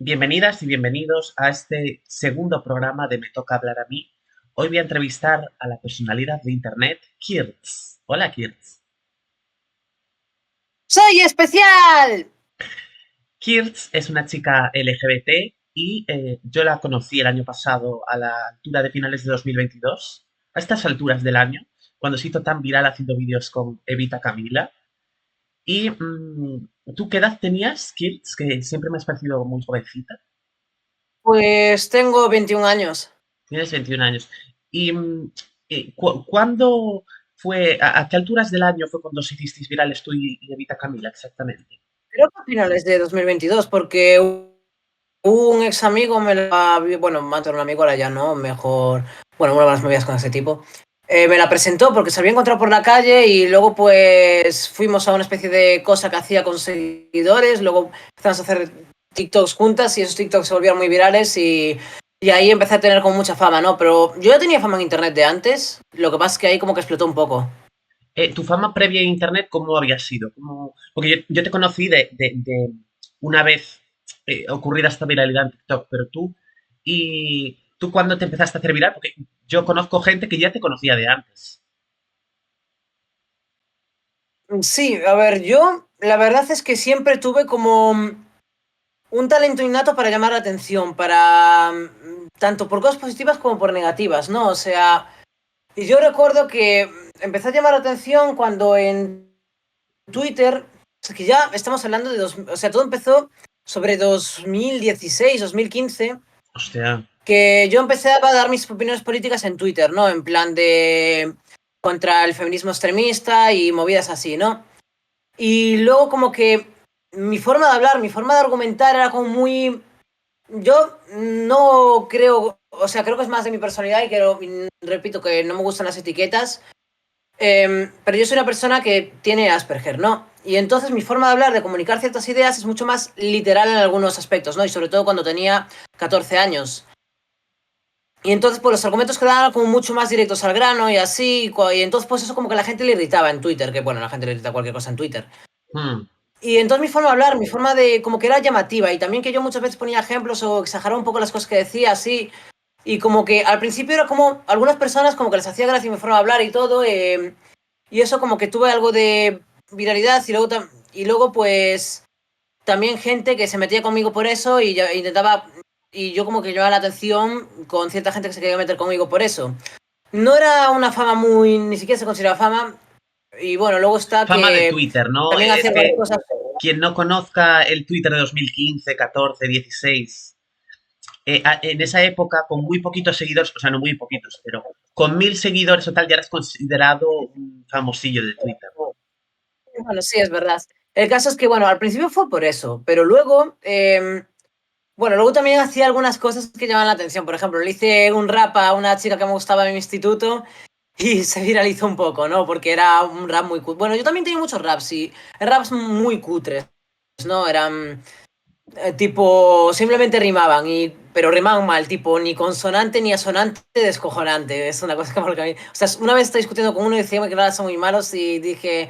Bienvenidas y bienvenidos a este segundo programa de Me Toca Hablar a mí. Hoy voy a entrevistar a la personalidad de Internet, Kirtz. Hola, Kirtz. ¡Soy especial! Kirtz es una chica LGBT y yo la conocí el año pasado a la altura de finales de 2022, a estas alturas del año, cuando se hizo tan viral haciendo vídeos con Evita Camila. Y ¿tú qué edad tenías, Kirtz? Que siempre me has parecido muy jovencita. Pues tengo 21 años. Tienes 21 años. ¿Y cuándo fue, a qué alturas del año fue cuando se hicisteis virales tú y Evita Camila exactamente? Creo que a finales de 2022, porque un ex amigo bueno, antes era un amigo, ahora ya no, mejor, bueno, una de las movidas con ese tipo. Me la presentó porque se había encontrado por la calle y luego pues fuimos a una especie de cosa que hacía con seguidores, luego empezamos a hacer TikToks juntas y esos TikToks se volvieron muy virales y ahí empecé a tener como mucha fama, ¿no? Pero yo ya tenía fama en internet de antes, lo que pasa es que ahí como que explotó un poco. ¿Tu fama previa en Internet cómo había sido? Porque yo te conocí de una vez ocurrida esta viralidad en TikTok, pero ¿tú cuándo te empezaste a hacer viral? Porque yo conozco gente que ya te conocía de antes. Sí, a ver, yo la verdad es que siempre tuve como un talento innato para llamar la atención, tanto por cosas positivas como por negativas, ¿no? O sea, y yo recuerdo que empecé a llamar la atención cuando en Twitter, o sea, que ya estamos hablando o sea, todo empezó sobre 2016, 2015, Hostia. que yo empecé a dar mis opiniones políticas en Twitter, ¿no? En plan de contra el feminismo extremista y movidas así, ¿no? Y luego como que mi forma de hablar, mi forma de argumentar era como muy... Yo no creo, o sea, creo que es más de mi personalidad y repito que no me gustan las etiquetas, pero yo soy una persona que tiene Asperger, ¿no? Y entonces mi forma de hablar, de comunicar ciertas ideas es mucho más literal en algunos aspectos, ¿no? Y sobre todo cuando tenía 14 años. Y entonces, pues los argumentos quedaban como mucho más directos al grano y así, y entonces pues eso como que a la gente le irritaba en Twitter, que bueno, a la gente le irrita cualquier cosa en Twitter. Hmm. Y entonces mi forma de hablar, mi forma de, como que era llamativa y también que yo muchas veces ponía ejemplos o exageraba un poco las cosas que decía, así. Y como que al principio era como, algunas personas como que les hacía gracia mi forma de hablar y todo, y eso como que tuve algo de viralidad y luego pues también gente que se metía conmigo por eso y intentaba, y yo como que llevaba la atención con cierta gente que se quería meter conmigo por eso. No era una fama muy, ni siquiera se consideraba fama, y bueno, luego está Fama de que Twitter, ¿no? también hacía Es algunas que cosas. quien no conozca el Twitter de 2015, 14, 16, en esa época, con muy poquitos seguidores, o sea, no muy poquitos, pero con 1000 seguidores o tal, ya eras considerado un famosillo de Twitter, ¿no? Bueno, sí, es verdad. El caso es que, bueno, al principio fue por eso, pero luego, bueno, luego también hacía algunas cosas que llamaban la atención. Por ejemplo, le hice un rap a una chica que me gustaba en mi instituto y se viralizó un poco, ¿no? Porque era un rap muy cutre. Bueno, yo también tenía muchos raps y raps muy cutres, ¿no? Eran tipo, simplemente rimaban, pero rimaban mal, tipo, ni consonante ni asonante, descojonante. Es una cosa que porque a mí... O sea, una vez estaba discutiendo con uno y decía que claro, son muy malos y dije,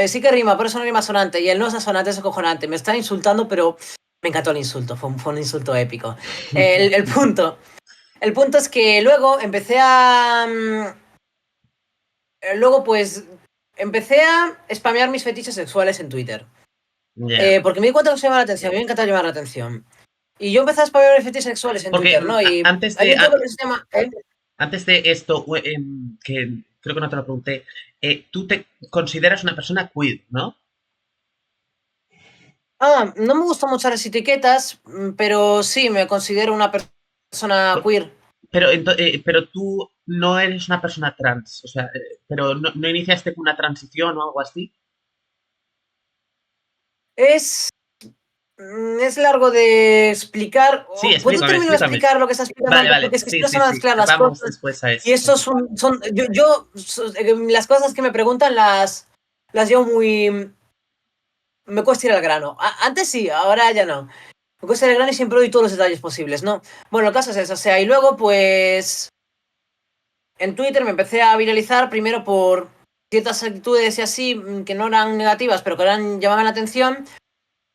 sí que rima, pero eso no rima asonante. Y él no es asonante, es acojonante. Me está insultando, pero me encantó el insulto, fue un insulto épico. El punto. El punto es que luego empecé a... luego pues empecé a spamear mis fetiches sexuales en Twitter. Ya. Porque me di cuenta que se llama la atención, a mí me encanta llamar la atención. Y yo empecé a spamear mis fetiches sexuales en Porque Twitter, ¿no? Y antes hay de, un truco que se llama... antes de esto, que creo que no te lo pregunté, tú te consideras una persona queer, ¿no? No me gustan mucho las etiquetas, pero sí, me considero una persona Por- queer. pero tú no eres una persona trans, o sea, pero no iniciaste con una transición o algo así. Es, es largo de explicar. Sí, ¿Puedo explícame, terminar de explícame. explicar lo que está explicando Vale, antes? vale, Porque es que si sí, no se sí, van a sí. mezclar las Vamos cosas. después a Y eso. estos las cosas que me preguntan las llevo muy... Me cuesta ir al grano. Antes sí, ahora ya no. Me cuesta ir al grano y siempre doy todos los detalles posibles, ¿no? Bueno, el caso es eso, o sea, y luego pues en Twitter me empecé a viralizar primero por ciertas actitudes y así que no eran negativas, pero que llamaban la atención.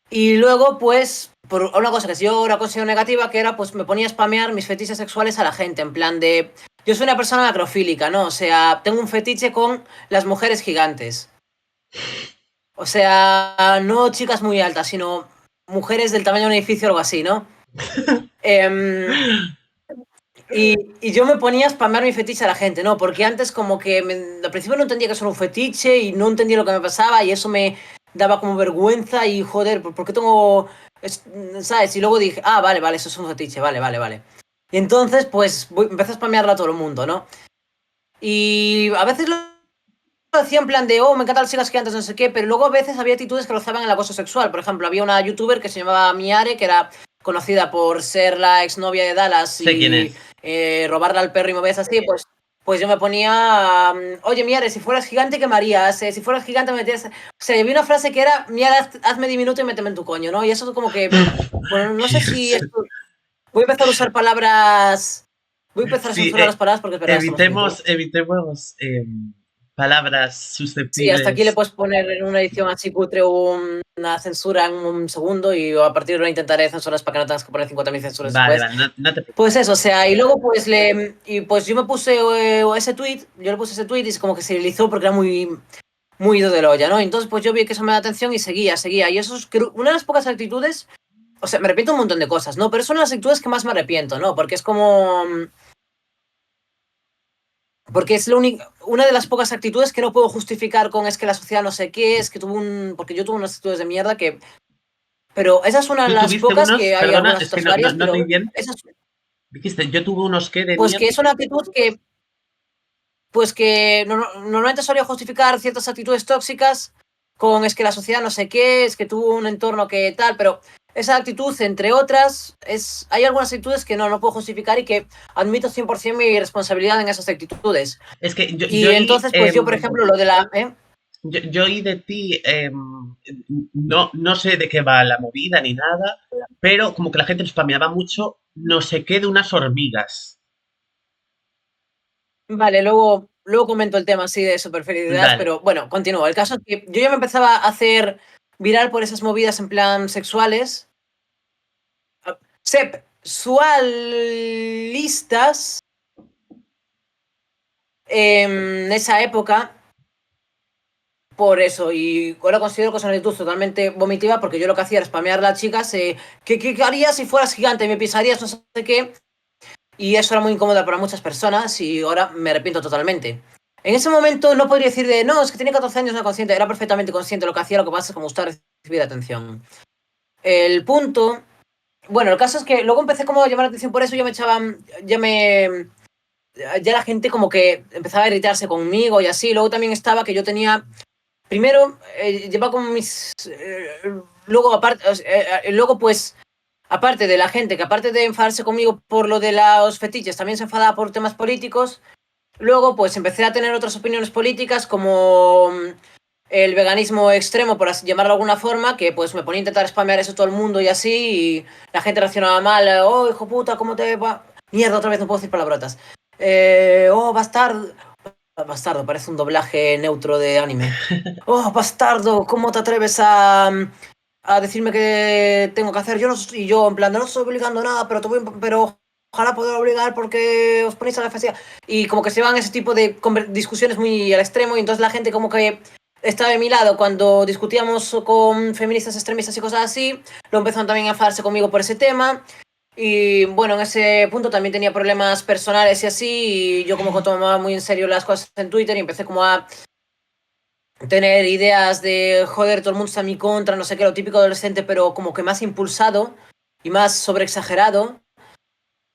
Y luego, pues, por una cosa que yo ahora considero negativa, que era, pues me ponía a spamear mis fetiches sexuales a la gente, en plan de... Yo soy una persona macrofílica, ¿no? O sea, tengo un fetiche con las mujeres gigantes. O sea, no chicas muy altas, sino mujeres del tamaño de un edificio o algo así, ¿no? Em, y yo me ponía a spamear mi fetiche a la gente, ¿no? Porque antes como que al principio no entendía que eso era un fetiche y no entendía lo que me pasaba y eso me daba como vergüenza y joder, ¿por qué tengo...? ¿Sabes? Y luego dije, ah, vale, vale, eso es un fetiche, vale, vale, vale. Y entonces, pues, empecé a spamearla a todo el mundo, ¿no? Y a veces lo hacía en plan de, oh, me encantan las chicas gigantes, no sé qué, pero luego a veces había actitudes que rozaban el acoso sexual. Por ejemplo, había una youtuber que se llamaba Miare, que era conocida por ser la exnovia de Dallas Sé quién y es. robarle al perro y movidas así, pues yo me ponía, oye, Miare, si fueras gigante, ¿qué me harías? Si fueras gigante, me metías... O sea, había una frase que era, Miare, hazme diminuto y méteme en tu coño, ¿no? Y eso como que, bueno, no sé si Dios. esto... Voy a empezar a usar palabras... Voy a empezar a Sí, censurar las palabras porque es verdad, estamos en YouTube. evitemos palabras Sí, hasta aquí le susceptibles. puedes poner en una edición así cutre una censura en un segundo y a partir de ahora intentaré censuras para que no tengas que poner 50.000 censuras Vale, después. vale, no, no te Pues preocupes. eso, o sea, y luego pues y pues yo me puse ese tweet, yo le puse ese tweet y es como que se deslizó porque era muy ido de la olla, ¿no? Entonces pues yo vi que eso me da atención y seguía. Y eso es una de las pocas actitudes, o sea, me arrepiento un montón de cosas, ¿no? Pero son las actitudes que más me arrepiento, ¿no? Porque es como... Porque es una de las pocas actitudes que no puedo justificar con es que la sociedad no sé qué, es que porque yo tuve unas actitudes de mierda que... Pero esa es una de Tú las tuviste pocas, unos, que hay perdona, algunas es que otras no, no, varias, no te pero oí bien. esa Dijiste, yo tuve unos que de pues mierda. que es una actitud que, pues que normalmente solía justificar ciertas actitudes tóxicas con es que la sociedad no sé qué, es que tuvo un entorno que tal, pero esa actitud, entre otras, hay algunas actitudes que no puedo justificar y que admito 100% mi responsabilidad en esas actitudes. Es que Y entonces, pues yo, por ejemplo, lo de la... yo oí de ti, no, no sé de qué va la movida ni nada, pero como que la gente lo spameaba mucho, no sé qué de unas hormigas. Vale, luego comento el tema así de superficialidad, Dale. pero bueno, continúo. El caso es que yo ya me empezaba a hacer viral por esas movidas en plan sexuales. Sexualistas en esa época, por eso, y ahora considero que es una actitud totalmente vomitiva porque yo lo que hacía era spamear a las chicas, ¿qué harías si fueras gigante? ¿Me pisarías? No sé qué. Y eso era muy incómodo para muchas personas y ahora me arrepiento totalmente. En ese momento no podría decir de, no, es que tenía 14 años, no consciente, era perfectamente consciente de lo que hacía, lo que pasa es que me gustaba recibir atención. El punto, bueno, el caso es que luego empecé como a llamar la atención por eso, ya la gente como que empezaba a irritarse conmigo y así, luego también estaba que yo tenía, primero, llevaba como luego aparte, luego pues aparte de la gente que aparte de enfadarse conmigo por lo de los fetiches, también se enfadaba por temas políticos, luego pues empecé a tener otras opiniones políticas como el veganismo extremo, por así llamarlo de alguna forma, que pues me ponía a intentar spamear eso a todo el mundo y así, y la gente reaccionaba mal, oh, hijo puta, ¿cómo te va? Mierda, otra vez no puedo decir palabrotas. Oh, bastardo. Bastardo, parece un doblaje neutro de anime. Oh, bastardo, ¿cómo te atreves a decirme qué tengo que hacer? Yo no y yo en plan, no estoy obligando a nada, pero ojalá poder obligar porque os ponéis a la defensiva. Y como que se van ese tipo de discusiones muy al extremo y entonces la gente como que estaba de mi lado cuando discutíamos con feministas extremistas y cosas así, lo empezaron también a enfadarse conmigo por ese tema. Y bueno, en ese punto también tenía problemas personales y así, y yo como que tomaba muy en serio las cosas en Twitter y empecé como a tener ideas de, joder, todo el mundo está en mi contra, no sé qué, lo típico adolescente, pero como que más impulsado y más sobreexagerado.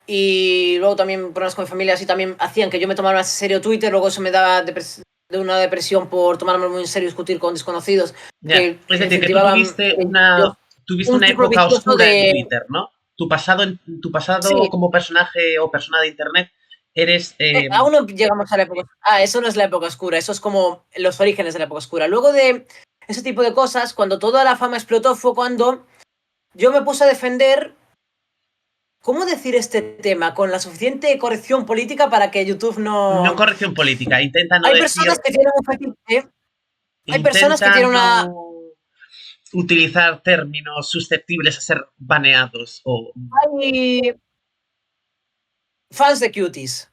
Y luego también problemas con mi familia así también hacían que yo me tomara más en serio Twitter, luego eso me daba de una depresión por tomarme muy en serio discutir con desconocidos Ya. que Es decir, que tú incentivaban tuviste un una ciclo época vicioso oscura en de... Twitter, ¿no? Tu pasado Sí, como personaje o persona de internet eres, aún no llegamos a la época. Ah, eso no es la época oscura, eso es como los orígenes de la época oscura. Luego de ese tipo de cosas, cuando toda la fama explotó, fue cuando yo me puse a defender. ¿Cómo decir este tema con la suficiente corrección política para que YouTube no no... corrección política, intenta no Hay decir, personas que tienen un fetiche, hay personas que intenta tienen no, una... utilizar términos susceptibles a ser baneados o... Hay fans de cuties.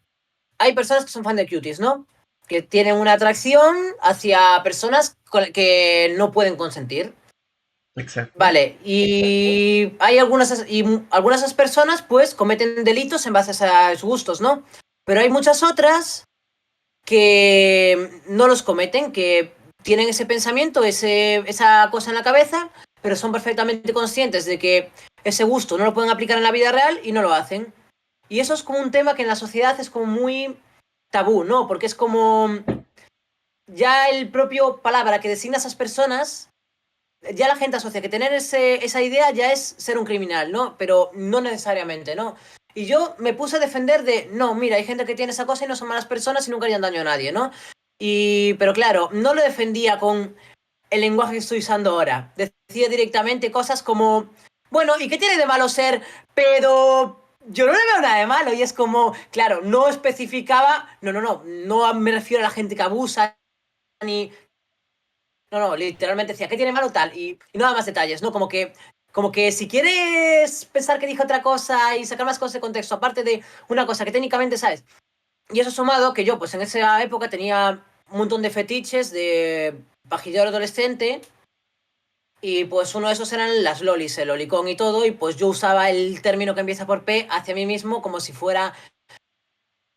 Hay personas que son fans de cuties, ¿no? Que tienen una atracción hacia personas que no pueden consentir. Exacto. Vale, y hay algunas de esas personas pues cometen delitos en base a sus gustos, ¿no? Pero hay muchas otras que no los cometen, que tienen ese pensamiento, esa cosa en la cabeza, pero son perfectamente conscientes de que ese gusto no lo pueden aplicar en la vida real y no lo hacen. Y eso es como un tema que en la sociedad es como muy tabú, ¿no? Porque es como ya el propio palabra que designa a esas personas, ya la gente asocia que tener esa idea ya es ser un criminal, ¿no? Pero no necesariamente, ¿no? Y yo me puse a defender de, no, mira, hay gente que tiene esa cosa y no son malas personas y nunca harían daño a nadie, ¿no? Pero claro, no lo defendía con el lenguaje que estoy usando ahora. Decía directamente cosas como, bueno, ¿y qué tiene de malo ser pedo? Yo no le veo nada de malo y es como, claro, no especificaba, no me refiero a la gente que abusa ni... No, literalmente decía, ¿qué tiene malo tal? Y no da más detalles, ¿no? Como que si quieres pensar que dije otra cosa y sacar más cosas de contexto, aparte de una cosa que técnicamente sabes. Y eso sumado que yo, pues en esa época tenía un montón de fetiches de pajillero adolescente y pues uno de esos eran las lolis, el lolicón y todo, y pues yo usaba el término que empieza por P hacia mí mismo como si fuera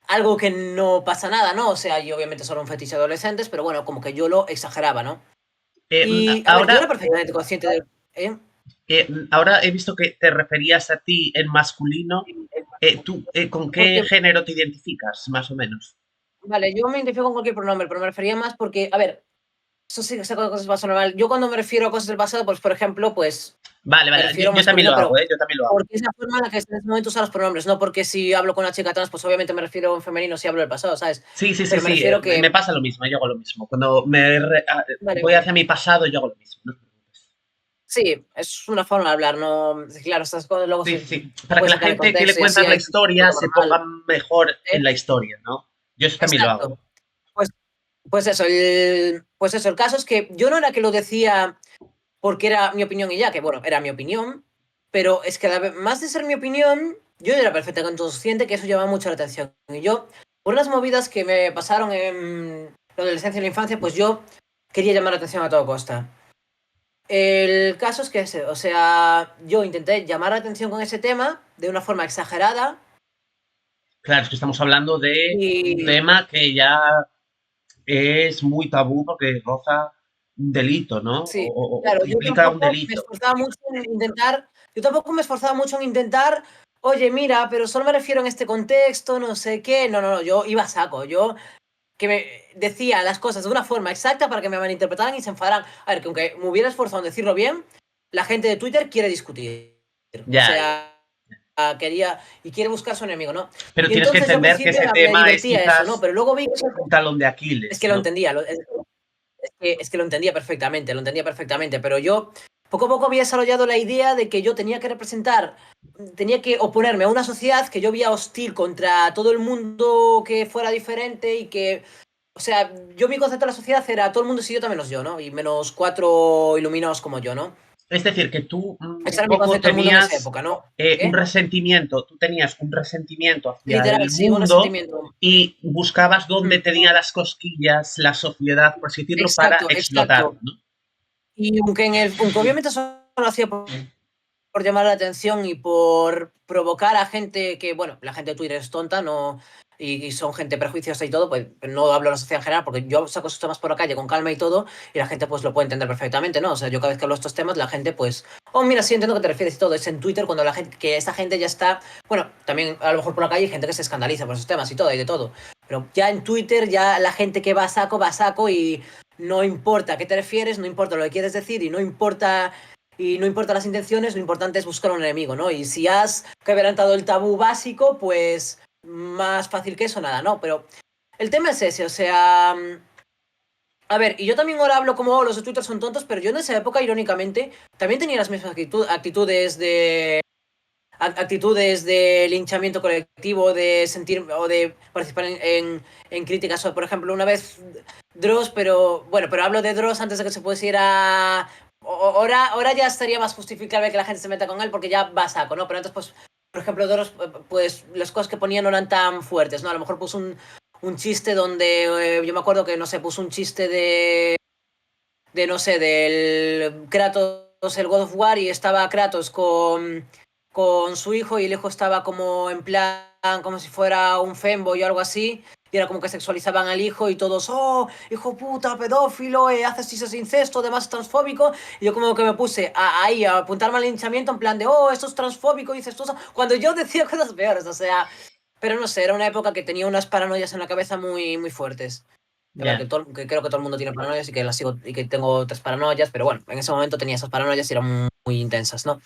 algo que no pasa nada, ¿no? O sea, yo obviamente solo un fetiche de adolescentes, pero bueno, como que yo lo exageraba, ¿no? Y a ver, yo era Ahora, perfectamente consciente de... ¿eh? ahora he visto que te referías a ti en masculino. ¿Tú con qué Porque, género te identificas, más o menos? vale, yo me identifico con cualquier pronombre, pero me refería más porque, a ver, eso sí que saco de cosas del pasado normal. Yo cuando me refiero a cosas del pasado, pues por ejemplo, pues Vale, me vale, refiero a yo también masculino, lo hago, pero ¿eh? Yo también lo hago. porque es la forma en la que en ese momento usan los pronombres, no porque si hablo con una chica trans, pues obviamente me refiero en femenino si hablo del pasado, ¿sabes? Sí, sí, sí, Pero me sí, refiero me que, pasa lo mismo, yo hago lo mismo. Cuando vale, voy hacia mi pasado, yo hago lo mismo. No te preocupes. sí, es una forma de hablar, no, claro, estas cosas luego Sí, se sí, sí. Para que puede la sacar de gente que le contexto y así cuentas la hay gente que lo historia toma se mal, ponga mejor ¿eh? en la historia, ¿no? Yo eso también lo hago. Exacto. Pues, pues eso, el caso es que yo no era que lo decía porque era mi opinión y ya, que bueno, era mi opinión, pero es que más de ser mi opinión, yo era perfectamente consciente que eso llamaba mucho la atención. Y yo, por unas movidas que me pasaron en la adolescencia y la infancia, pues yo quería llamar la atención a toda costa. El caso es que, o sea, yo intenté llamar la atención con ese tema de una forma exagerada Claro, es que estamos hablando de un y tema que ya es muy tabú porque roza un delito, ¿no? sí, O claro, implica un delito. yo tampoco me esforzaba mucho en intentar, oye, mira, pero solo me refiero en este contexto, no sé qué. No, yo iba a saco, yo que me decía las cosas de una forma exacta para que me malinterpretaran y se enfadaran. A ver, que aunque me hubiera esforzado en decirlo bien, la gente de Twitter quiere discutir. O Ya, ya. sea, quería y quiere buscar su enemigo, ¿no? Pero Y tienes que entonces yo al entender que principio ese me tema es divertía eso, ¿no? quizás Pero luego vi que un talón de es Aquiles, que lo ¿no? entendía, es que lo entendía perfectamente, pero yo poco a poco había desarrollado la idea de que yo tenía que oponerme a una sociedad que yo veía hostil contra todo el mundo que fuera diferente y que, o sea, yo mi concepto de la sociedad era todo el mundo es idiota menos yo, ¿no? Y menos cuatro iluminados como yo, ¿no? Es decir, que tú Ese un era mi poco concepto del mundo en esa tenías época, ¿no? un ¿Qué? resentimiento, tú tenías un resentimiento hacia Literal, el sí, un mundo resentimiento. y buscabas dónde Mm, tenía las cosquillas la sociedad, por así decirlo, para exacto, explotarlo, exacto. ¿no? Y aunque obviamente eso lo hacía por llamar la atención y por provocar a gente que, bueno, la gente de Twitter es tonta, no, y son gente prejuiciosa y todo, pues no hablo de la sociedad en general, porque yo saco estos temas por la calle con calma y todo, y la gente pues lo puede entender perfectamente, ¿no? O sea, yo cada vez que hablo de estos temas, la gente pues, oh, mira, sí entiendo a qué te refieres y todo, es en Twitter cuando la gente, que esta gente ya está, bueno, también a lo mejor por la calle hay gente que se escandaliza por esos temas y todo, y de todo, pero ya en Twitter, ya la gente que va a saco y no importa a qué te refieres, no importa lo que quieres decir y no importa las intenciones, lo importante es buscar un enemigo, ¿no? Y si has quebrantado el tabú básico, pues más fácil que eso, nada, ¿no? Pero el tema es ese, o sea... A ver, y yo también ahora hablo como "Oh, los de Twitter son tontos", pero yo en esa época, irónicamente, también tenía las mismas actitudes de linchamiento colectivo, de sentir o de participar en críticas. O, por ejemplo, una vez Dross, pero bueno, pero hablo de Dross antes de que se pusiera ahora ya estaría más justificable que la gente se meta con él porque ya va a saco, ¿no? Pero antes, pues, por ejemplo, pues las cosas que ponía no eran tan fuertes, ¿no? A lo mejor puso un chiste donde, yo me acuerdo que, no sé, puso un chiste no sé, del Kratos, el God of War, y estaba Kratos con su hijo y el hijo estaba como en plan, como si fuera un femboy o algo así, y era como que sexualizaban al hijo y todos, oh, hijo puta, pedófilo, haces chistes de incesto, además es transfóbico, y yo como que me puse ahí a apuntarme al linchamiento en plan de, oh, esto es transfóbico, incestuoso, cuando yo decía cosas peores, o sea, pero no sé, era una época que tenía unas paranoias en la cabeza muy, muy fuertes. A ver, Ya. que creo que todo el mundo tiene paranoias y que las sigo y que tengo otras paranoias, pero bueno, en ese momento tenía esas paranoias y eran muy, muy intensas, ¿no?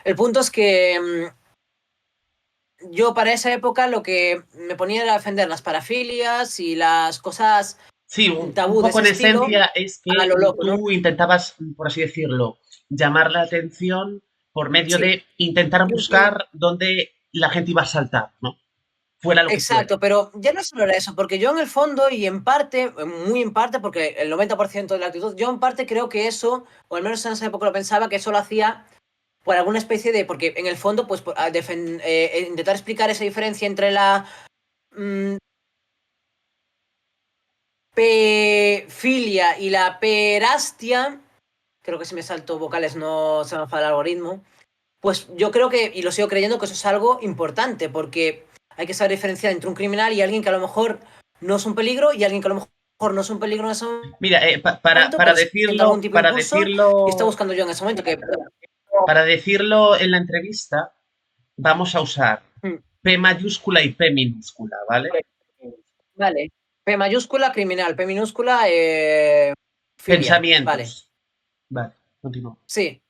El punto es que yo para esa época lo que me ponía era defender las parafilias y las cosas Sí, un tabú de poco ese en estilo esencia es a que lo loco, ¿no? tú intentabas, por así decirlo, llamar la atención por medio Sí, de intentar buscar dónde la gente iba a saltar, ¿no? Fuera lo que fuera. exacto, pero ya no solo era eso, porque yo en el fondo y en parte, muy en parte, porque el 90% de la actitud, yo en parte creo que eso, o al menos en esa época lo pensaba, que eso lo hacía por alguna especie de, porque en el fondo, pues intentar explicar esa diferencia entre la mm, pefilia y la perastia, creo que si me salto vocales no se me va el algoritmo, pues yo creo que, y lo sigo creyendo, que eso es algo importante, porque hay que saber diferenciar entre un criminal y alguien que a lo mejor no es un peligro y alguien que a lo mejor no es un peligro en ese Mira, momento, pero sí siente algún tipo de impulso y está buscando yo en ese momento que... para decirlo en la entrevista, vamos a usar Mm, P mayúscula y P minúscula, ¿vale? vale. P mayúscula, criminal. P minúscula, filia. Vale. Pensamientos. Vale, continúo. Sí.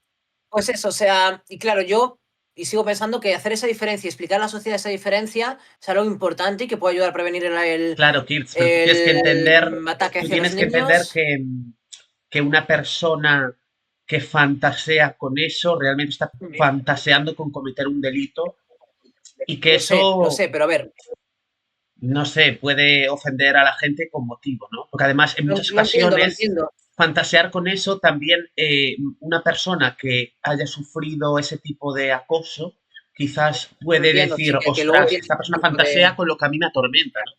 Pues eso, o sea, y claro, y sigo pensando que hacer esa diferencia y explicar a la sociedad esa diferencia es algo importante y que puede ayudar a prevenir Claro, Kirch, pero el ataque tú hacia los tienes que entender niños. que una persona que fantasea con eso realmente está fantaseando con cometer un delito y que Lo eso, sé, pero a ver, no sé, puede ofender a la gente con motivo, ¿no? Porque además en muchas lo entiendo, lo ocasiones entiendo. fantasear con eso también una persona que haya sufrido ese tipo de acoso quizás Lo puede entiendo, decir, sí, que luego ostras, tiene esta persona un tipo de... fantasea con lo que a mí me atormenta, ¿no?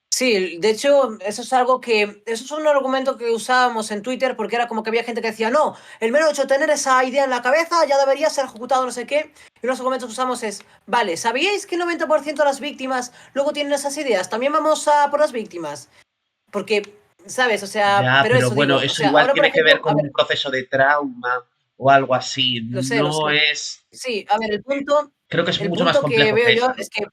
Sí, de hecho, eso es un argumento que usábamos en Twitter porque era como que había gente que decía, no, el mero hecho de tener esa idea en la cabeza ya debería ser ejecutado, no sé qué. Y los argumentos que usamos es, vale, ¿sabíais que el 90% de las víctimas luego tienen esas ideas? También vamos a por las víctimas. Porque, ¿sabes? O sea, Ya, pero pero eso bueno, digo, o eso sea, igual ahora por tiene que ver ejemplo, a con un ver, proceso de trauma o algo así. lo No sé. es, Sí, a ver, creo que es el mucho más punto que complejo veo que yo eso, ¿no? es que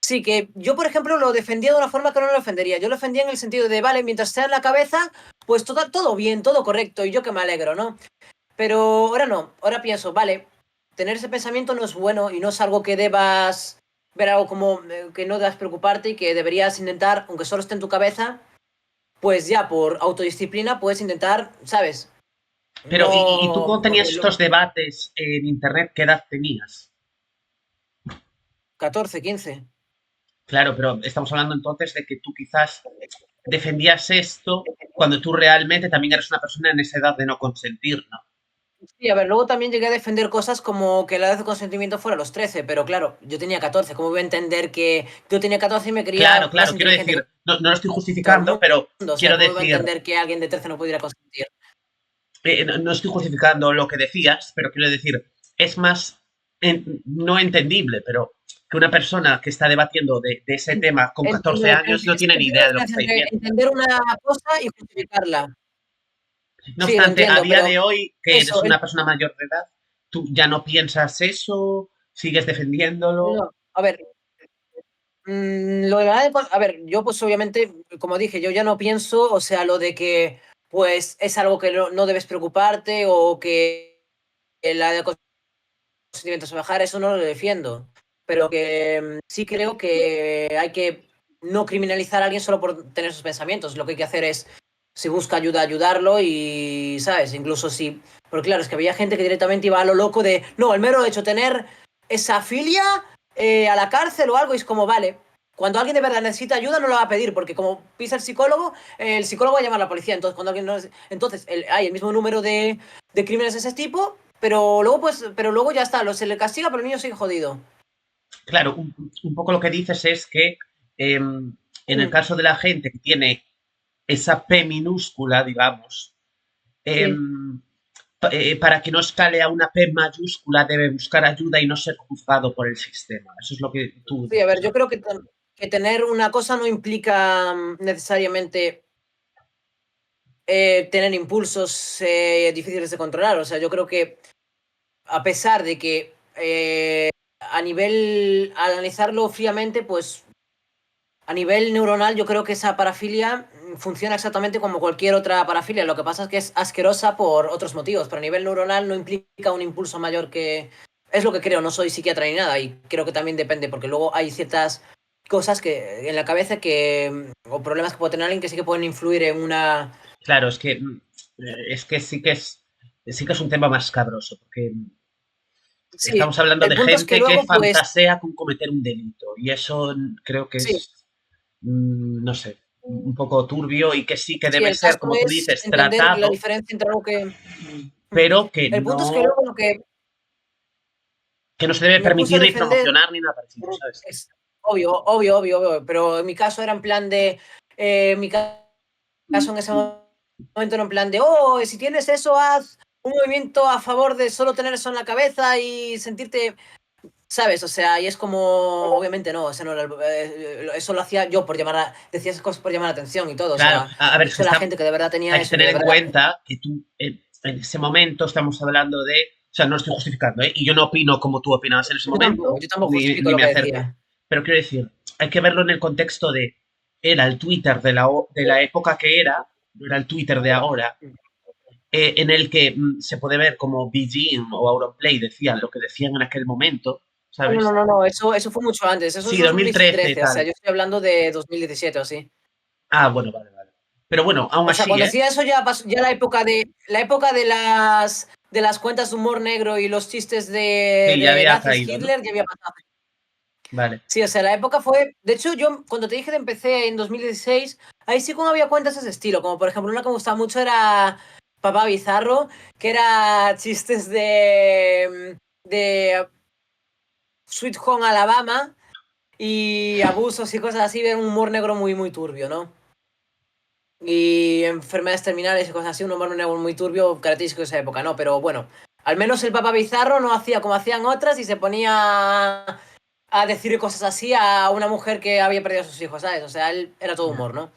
sí, que yo, por ejemplo, lo defendía de una forma que no lo defendería. Yo lo defendía en el sentido de, vale, mientras sea en la cabeza, pues todo bien, todo correcto, y yo que me alegro, ¿no? Pero ahora no, ahora pienso, vale, tener ese pensamiento no es bueno y no es algo que debas ver algo como que no debas preocuparte y que deberías intentar, aunque solo esté en tu cabeza, pues ya por autodisciplina puedes intentar, ¿sabes? Pero, ¿y tú No, cuando porque tenías estos debates en internet, qué edad tenías? 14, 15. Claro, pero estamos hablando entonces de que tú quizás defendías esto cuando tú realmente también eres una persona en esa edad de no consentir, ¿no? Sí, a ver, luego también llegué a defender cosas como que la edad de consentimiento fuera los 13, pero claro, yo tenía 14. ¿Cómo voy a entender que yo tenía 14 y me Claro, creía más claro, quiero inteligente que decir, no, no lo estoy todo el justificando, mundo? pero O sea, quiero ¿cómo voy a decir, entender que alguien de 13 no pudiera consentir? no, no estoy justificando lo que decías, pero quiero decir, es más no entendible, pero que una persona que está debatiendo de ese tema con Entiendo 14 la diferencia. años no Es que tiene ni entiendo la idea de lo que diferencia está entre diciendo. entender una cosa y justificarla. No Sí, lo obstante, a entiendo, día pero de hoy, que eso, eres una persona mayor de edad, tú ya no piensas eso, sigues defendiéndolo. no, a ver, lo de a ver, yo pues obviamente, como dije, yo ya no pienso, o sea, lo de que pues es algo que no debes preocuparte o que la de sentimientos bajar, eso no lo defiendo. Pero que sí creo que hay que no criminalizar a alguien solo por tener sus pensamientos. Lo que hay que hacer es, si busca ayuda, ayudarlo y, ¿sabes? Incluso si... Porque claro, es que había gente que directamente iba a lo loco de, no, el mero hecho de tener esa filia a la cárcel o algo, y es como, vale, cuando alguien de verdad necesita ayuda no lo va a pedir, porque como pisa el psicólogo va a llamar a la policía. Entonces, cuando alguien no entonces hay el mismo número de crímenes de ese tipo, pero luego ya está, se le castiga, pero el niño sigue jodido. Claro, un poco lo que dices es que en el Mm, caso de la gente que tiene esa P minúscula, digamos, sí. para que no escale a una P mayúscula debe buscar ayuda y no ser juzgado por el sistema. Eso es lo que tú Sí, a dices, ver, yo ¿no? creo que tener una cosa no implica necesariamente tener impulsos difíciles de controlar. O sea, yo creo que a pesar de que a nivel, al analizarlo fríamente, pues a nivel neuronal yo creo que esa parafilia funciona exactamente como cualquier otra parafilia. Lo que pasa es que es asquerosa por otros motivos, pero a nivel neuronal no implica un impulso mayor que... Es lo que creo, no soy psiquiatra ni nada y creo que también depende, porque luego hay ciertas cosas que en la cabeza o problemas que puede tener alguien que sí que pueden influir en una... Claro, es que sí que es un tema más cabroso, porque Sí, estamos hablando el de punto es que gente que luego, pues, fantasea con cometer un delito y eso creo que sí, es, no sé, un poco turbio y que sí que sí, debe el ser, caso como tú es dices, entender la tratado, diferencia entre algo que... pero que El punto es que luego que no se debe me puse a permitir ni defender. promocionar ni nada parecido, ¿sabes? Es obvio, obvio, obvio, obvio, pero en mi caso era en plan de, mi caso en ese momento era en plan de, oh, si tienes eso, haz un movimiento a favor de solo tener eso en la cabeza y sentirte, ¿sabes? O sea, y es como, obviamente no, eso, no era eso lo hacía yo por decía esas cosas por llamar la atención y todo, o Claro, sea, a ver, es que eso era gente que de verdad tenía hay que eso, que tener de en verdad, cuenta que tú en ese momento estamos hablando de, o sea, no lo estoy justificando, ¿eh? Y yo no opino como tú opinabas en ese momento, yo tampoco justifico ni lo me que acerco. decía. Pero quiero decir, hay que verlo en el contexto de, era el Twitter de la época que era, no era el Twitter de ahora, en el que se puede ver como Beijing o Auronplay decían lo que decían en aquel momento, No, no, ¿sabes? no, no, eso fue mucho antes, eso es Sí, 2013 2013, o sea, tal. yo estoy hablando de 2017 o así. Ah, bueno, vale, vale. Pero bueno, aún O sea, así, cuando ¿eh? decía eso ya pasó, ya la época de las cuentas de humor negro y los chistes Sí, ya de había nazis caído, ¿no? Hitler ya había pasado. Vale. Sí, o sea, la época fue. De hecho, yo cuando te dije que empecé en 2016, ahí sí como había cuentas de ese estilo. Como por ejemplo, una que me gustaba mucho era Papá Bizarro, que era chistes de Sweet Home Alabama y abusos y cosas así, era un humor negro muy, muy turbio, ¿no? Y enfermedades terminales y cosas así, un humor negro muy turbio, característico de esa época, ¿no? Pero bueno, al menos el Papa Bizarro no hacía como hacían otras y se ponía a decir cosas así a una mujer que había perdido a sus hijos, ¿sabes? O sea, él era todo Ya, humor, ¿no?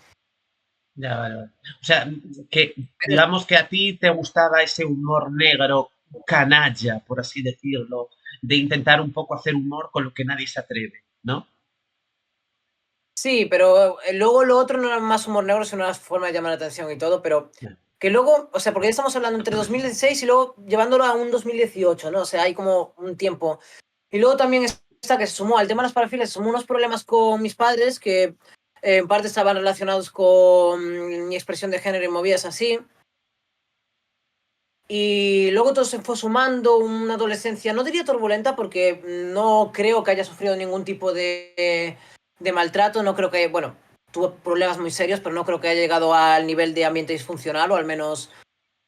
ya, vale, vale. O sea, que Pero digamos que a ti te gustaba ese humor negro canalla, por así decirlo, de intentar un poco hacer humor con lo que nadie se atreve, ¿no? sí, pero luego lo otro no era más humor negro, sino una forma de llamar la atención y todo, pero Ya. que luego, o sea, porque ya estamos hablando entre 2016 y luego llevándolo a un 2018, ¿no? O sea, hay como un tiempo. Y luego también está que se sumó al tema de las parafilas, se sumó unos problemas con mis padres que en parte estaban relacionados con mi expresión de género y movidas así. Y luego todo se fue sumando, una adolescencia, no diría turbulenta, porque no creo que haya sufrido ningún tipo de maltrato, no creo que, bueno, tuvo problemas muy serios, pero no creo que haya llegado al nivel de ambiente disfuncional, o al menos,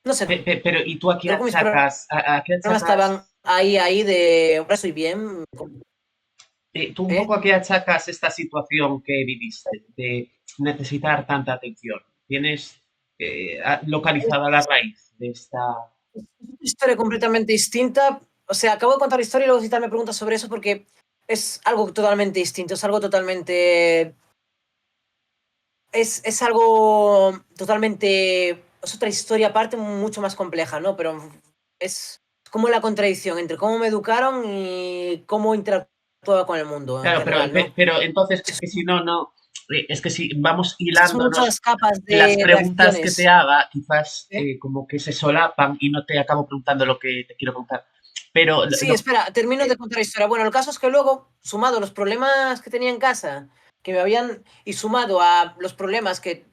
no sé, Pero, ¿y tú creo que mis problemas a qué estaban achacas, ahí de, ahora estoy bien, tú un ¿eh? poco a qué achacas esta situación que viviste de necesitar tanta atención? ¿Tienes localizada la raíz de esta... Es una historia completamente distinta. O sea, acabo de contar la historia y luego si tal me preguntas sobre eso porque es algo totalmente distinto, es algo totalmente... Es algo totalmente... Es otra historia aparte mucho más compleja, ¿no? Pero es como la contradicción entre cómo me educaron y cómo interactuaba con el mundo en Claro, general, ¿no? pero entonces es Esas que si no, no, es que si vamos son muchas hilándonos capas en las de preguntas que te reacciones. haga, quizás ¿Eh? como que se solapan y no te acabo preguntando lo que te quiero preguntar. Pero Sí, espera, termino de contar la historia. Bueno, el caso es que luego, sumado a los problemas que tenía en casa, que me habían, y sumado a los problemas que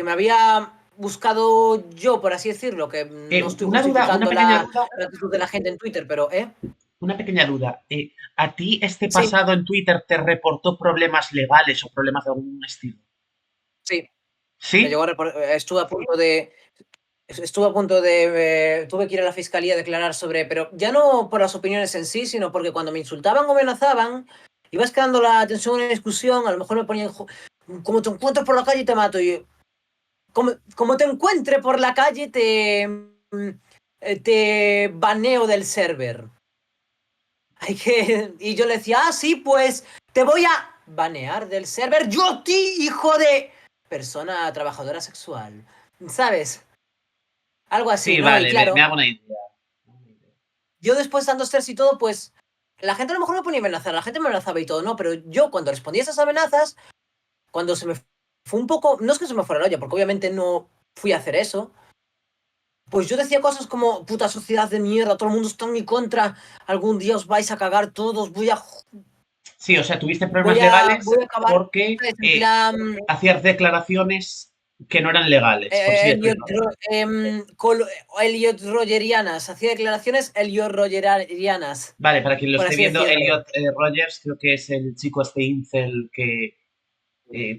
me había buscado yo, por así decirlo, que no estoy una justificando pequeña la duda. actitud de la gente en Twitter, pero, ¿eh? una pequeña duda. ¿A ti este Sí, pasado en Twitter te reportó problemas legales o problemas de algún estilo? sí. Me llegó ¿Sí? a estuve a punto de, tuve que ir a la fiscalía a declarar sobre, pero ya no por las opiniones en sí, sino porque cuando me insultaban o me amenazaban, ibas quedando la tensión en la discusión, a lo mejor me ponían, como te encuentro por la calle te mato, y como te encuentre por la calle te baneo del server. Y yo le decía, ah, sí, pues te voy a banear del server, yo a ti, hijo de persona trabajadora sexual, ¿sabes? Algo así, Sí, ¿no? Y vale, me claro, hago una idea. yo después dando estrés y todo, pues la gente a lo mejor me ponía a amenazar, la gente me amenazaba y todo, ¿no? Pero yo cuando respondía a esas amenazas, cuando se me fue un poco, no es que se me fuera la olla, porque obviamente no fui a hacer eso, pues yo decía cosas como, puta sociedad de mierda, todo el mundo está en mi contra, algún día os vais a cagar todos, Sí, o sea, tuviste problemas legales voy a acabar, porque ¿sabes? En plan, hacías declaraciones que no eran legales, por así Elliot, decirlo. Elliot Rogerianas, hacía declaraciones Elliot Rogerianas, Vale, para quien lo por esté así viendo, decirlo. Elliot Rogers, creo que es el chico este incel que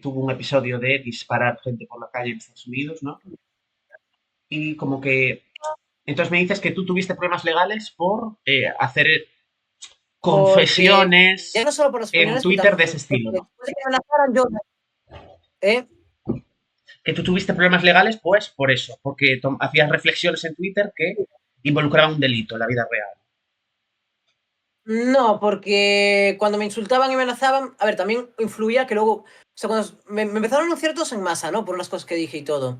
tuvo un episodio de disparar gente por la calle en Estados Unidos, ¿no? Y como que... Entonces me dices que tú tuviste problemas legales por hacer Porque ya confesiones no solo por las en opiniones, Twitter de ese porque estilo, ¿no? después de que me amenazaran yo, ¿eh? Que tú tuviste problemas legales, pues por eso, porque hacías reflexiones en Twitter que involucraban un delito en la vida real. No, porque cuando me insultaban y me amenazaban, a ver, también influía que luego, o sea, cuando me empezaron a anunciar todos en masa, ¿no? Por unas cosas que dije y todo.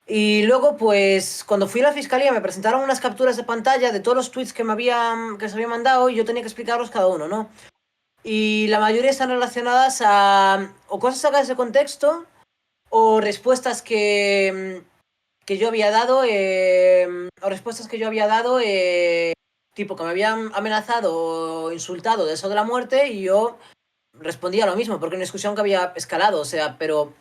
Y luego, pues, cuando fui a la fiscalía me presentaron unas capturas de pantalla de todos los tweets que se habían mandado y yo tenía que explicarlos cada uno, ¿no? Y la mayoría están relacionadas a o cosas sacadas de contexto o respuestas que yo había dado, tipo que me habían amenazado o insultado de eso de la muerte y yo respondía lo mismo, porque una discusión que había escalado, o sea, pero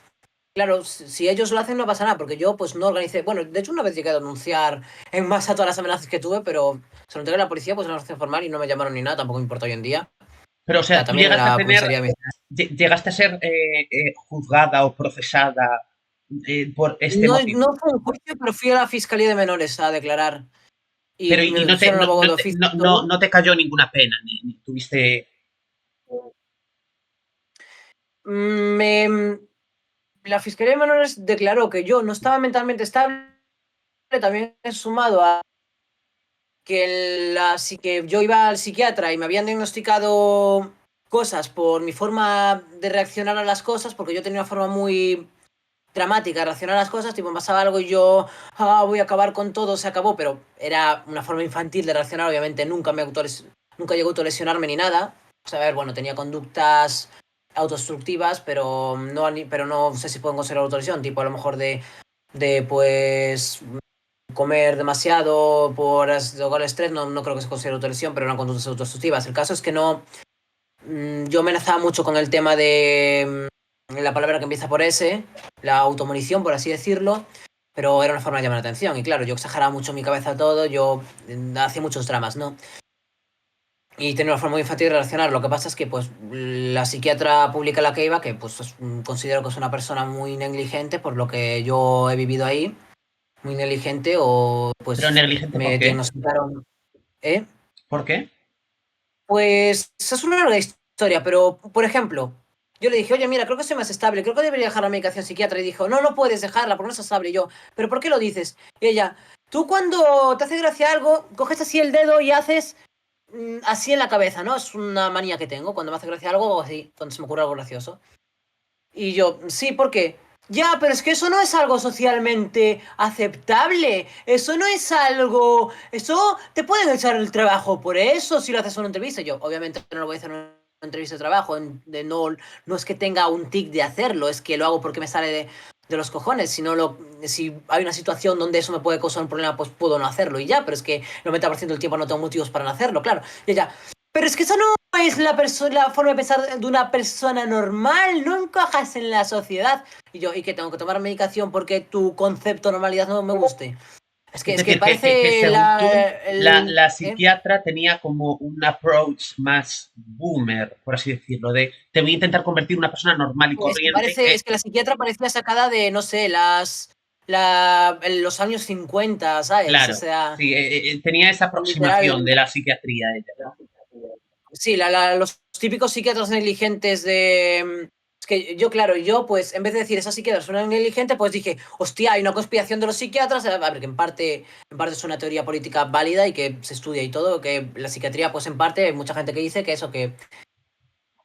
claro, si ellos lo hacen no pasa nada, porque yo pues no organicé, bueno, de hecho una vez llegué a denunciar en masa todas las amenazas que tuve, pero se lo entregué a la policía, pues en la organización formal y no me llamaron ni nada, tampoco me importa hoy en día. Pero, o O sea, sea, tú también llegaste a la tener, comisaría me... llegaste a ser juzgada o procesada por este No, motivo. no fue un juicio, pero fui a la Fiscalía de Menores a declarar y Pero y me no te, pusieron no, abogado no de te, oficio no, y no, todo. no te cayó ninguna pena, ni tuviste. Me, la Fiscalía de Menores declaró que yo no estaba mentalmente estable, también sumado a que yo iba al psiquiatra y me habían diagnosticado cosas por mi forma de reaccionar a las cosas, porque yo tenía una forma muy dramática de reaccionar a las cosas, tipo me pasaba algo y yo voy a acabar con todo, se acabó, pero era una forma infantil de reaccionar, obviamente nunca llegó a autolesionarme ni nada. O sea, a ver, bueno, tenía conductas autodestructivas, pero no sé si pueden considerar autolesión, tipo a lo mejor de pues comer demasiado por ahogar el estrés, no creo que se considere autolesión, pero eran conductas autodestructivas. El caso es que no, yo amenazaba mucho con el tema de la palabra que empieza por S, la automorición, por así decirlo, pero era una forma de llamar la atención. Y claro, yo exageraba mucho en mi cabeza todo, yo hacía muchos dramas, ¿no? Y tenía una forma muy infantil de relacionar. Lo que pasa es que, pues, la psiquiatra pública a la que iba, que pues considero que es una persona muy negligente por lo que yo he vivido ahí, muy negligente, o Pero pues negligente, ¿por me qué? diagnosticaron, ¿eh? ¿Por qué? Pues es una larga historia, pero por ejemplo, yo le dije, oye, mira, creo que soy más estable, creo que debería dejar la medicación psiquiatra. Y dijo, no, no puedes dejarla porque no es estable. Y yo, ¿pero por qué lo dices? Y ella, tú cuando te hace gracia algo, coges así el dedo y haces así en la cabeza, ¿no? Es una manía que tengo. Cuando me hace gracia algo, hago así, cuando se me ocurre algo gracioso. Y yo, sí, ¿por qué? Ya, pero es que eso no es algo socialmente aceptable. Eso no es algo... Eso te pueden echar el trabajo por eso si lo haces en una entrevista. Yo, obviamente, no lo voy a hacer en una entrevista de trabajo. No es que tenga un tic de hacerlo, es que lo hago porque me sale de los cojones. Si hay una situación donde eso me puede causar un problema, pues puedo no hacerlo y ya. Pero es que el 90% del tiempo no tengo motivos para no hacerlo, claro. Y ya, pero es que eso no es la forma de pensar de una persona normal, no encajas en la sociedad. Y yo, ¿y que tengo que tomar medicación porque tu concepto de normalidad no me guste? Es Es que decir, que parece según tú, el... la ¿eh? psiquiatra tenía como un approach más boomer, por así decirlo, de te voy a intentar convertir en una persona normal y corriente Es que, que la psiquiatra parecía sacada de, no sé, los años 50, ¿sabes? O claro, sea, sí, tenía esa literal. aproximación de la psiquiatría ella, ¿no? Sí, los típicos psiquiatras negligentes Es que yo, claro, yo pues en vez de decir esa psiquiatra suena negligente, pues dije, hostia, hay una conspiración de los psiquiatras, a ver, que en parte es una teoría política válida y que se estudia y todo, que la psiquiatría pues en parte hay mucha gente que dice que eso, que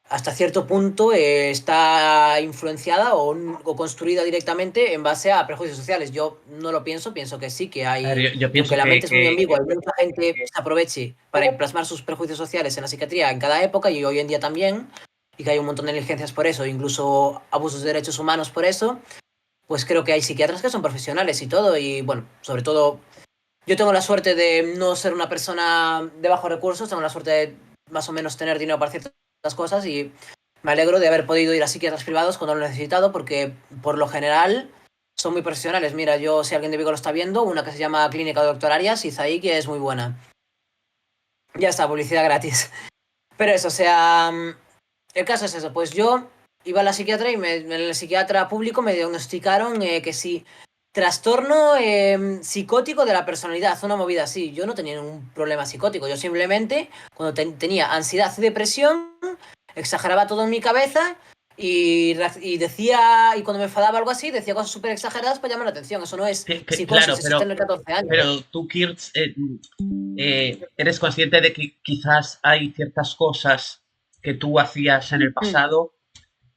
hasta cierto punto está influenciada o construida directamente en base a prejuicios sociales. Yo no lo pienso, pienso que sí, que A ver, hay, yo y aunque pienso la mente es muy que ambigua, hay mucha gente que se aproveche para plasmar sus prejuicios sociales en la psiquiatría en cada época y hoy en día también, y que hay un montón de negligencias por eso, incluso abusos de derechos humanos por eso, pues creo que hay psiquiatras que son profesionales y todo, y bueno, sobre todo yo tengo la suerte de no ser una persona de bajos recursos, tengo la suerte de más o menos tener dinero para ciertas cosas y me alegro de haber podido ir a psiquiatras privados cuando lo he necesitado porque por lo general son muy profesionales. Mira, yo si alguien de Vigo lo está viendo, una que se llama Clínica Doctor Arias, Izaí, que es muy buena. Ya está, publicidad gratis. Pero eso, o sea, el caso es eso, pues yo iba a la psiquiatra y en el psiquiatra público me diagnosticaron que sí, trastorno psicótico de la personalidad, una movida así. Yo no tenía ningún problema psicótico, yo simplemente cuando tenía ansiedad y depresión, exageraba todo en mi cabeza y decía, y cuando me enfadaba algo así, decía cosas súper exageradas para llamar la atención. Eso no es claro, psicosis, eso es tener 14 años. pero tú, Kirch, eres consciente de que quizás hay ciertas cosas que tú hacías en el Mm. pasado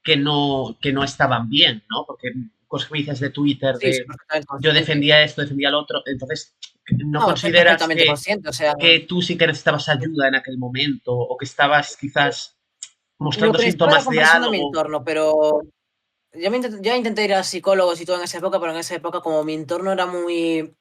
que no estaban bien, ¿no? Porque cosas que me dices de Twitter, Sí, soy de perfectamente yo consciente. defendía esto, defendía lo otro, entonces, ¿no No, estoy consideras perfectamente consciente, o sea, que tú sí que necesitabas ayuda en aquel momento o que estabas quizás lo mostrando que necesitaba era síntomas de comprensión de mi algo? entorno, pero ya intenté ir a psicólogos y todo en esa época, pero en esa época como mi entorno era muy,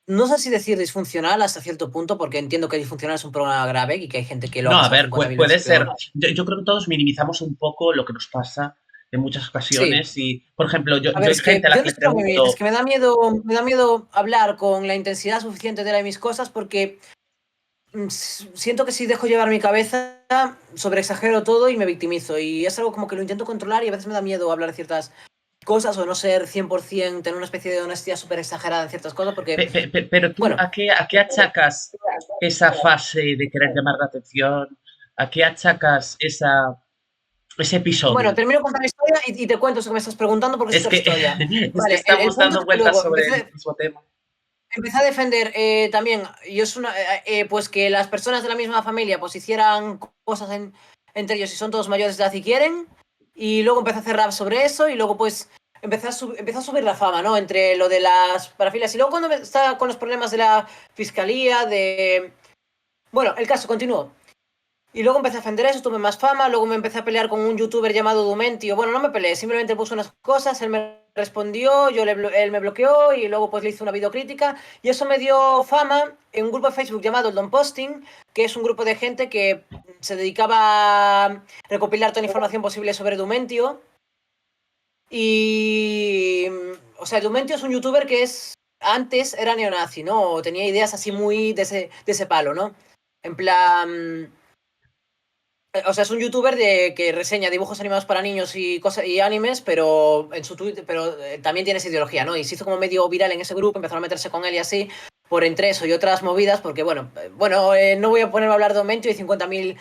no sé si decir disfuncional hasta cierto punto, porque entiendo que disfuncional es un problema grave y que hay gente que lo ha No, a pasado ver, 50.000 puede veces ser. peor. Yo creo que todos minimizamos un poco lo que nos pasa en muchas Sí, ocasiones y, por ejemplo, a ver, yo hay es que gente a la yo que no le sé lo que es pregunto, que me da miedo hablar con la intensidad suficiente de mis cosas porque siento que si dejo llevar mi cabeza, sobreexagero todo y me victimizo. Y es algo como que lo intento controlar y a veces me da miedo hablar de ciertas cosas o no ser 100%, tener una especie de honestidad súper exagerada en ciertas cosas porque, pero tú, bueno, a qué achacas esa fase de querer llamar la atención? ¿A qué achacas ese bueno, episodio? termino con la historia y te cuento eso que me estás preguntando porque es Es otra que, historia. es que Vale, el estamos punto dando es que vueltas luego sobre el mismo tema. empecé a defender también, yo es pues que las personas de la misma familia pues hicieran cosas entre ellos y son todos mayores de edad y quieren. Y luego empecé a hacer rap sobre eso y luego pues empezó a subir la fama, ¿no? Entre lo de las parafilias. Y luego cuando estaba con los problemas de la fiscalía, de... Bueno, el caso continuó. Y luego empecé a defender eso, tuve más fama, luego me empecé a pelear con un youtuber llamado Dumentio. Bueno, no me peleé, simplemente puse unas cosas, él me respondió, él me bloqueó y luego pues le hice una videocrítica y eso me dio fama en un grupo de Facebook llamado el Don Posting, que es un grupo de gente que se dedicaba a recopilar toda la información posible sobre Dumentio y... O sea, Dumentio es un youtuber que antes era neonazi, ¿no? O tenía ideas así muy de ese palo, ¿no? En plan... O sea, es un youtuber que reseña dibujos animados para niños y cosas y animes, pero en su Twitter, pero también tiene esa ideología, ¿no? Y se hizo como medio viral en ese grupo, empezaron a meterse con él y así, por entre eso y otras movidas, porque no voy a ponerme a hablar de Aumento y 50.000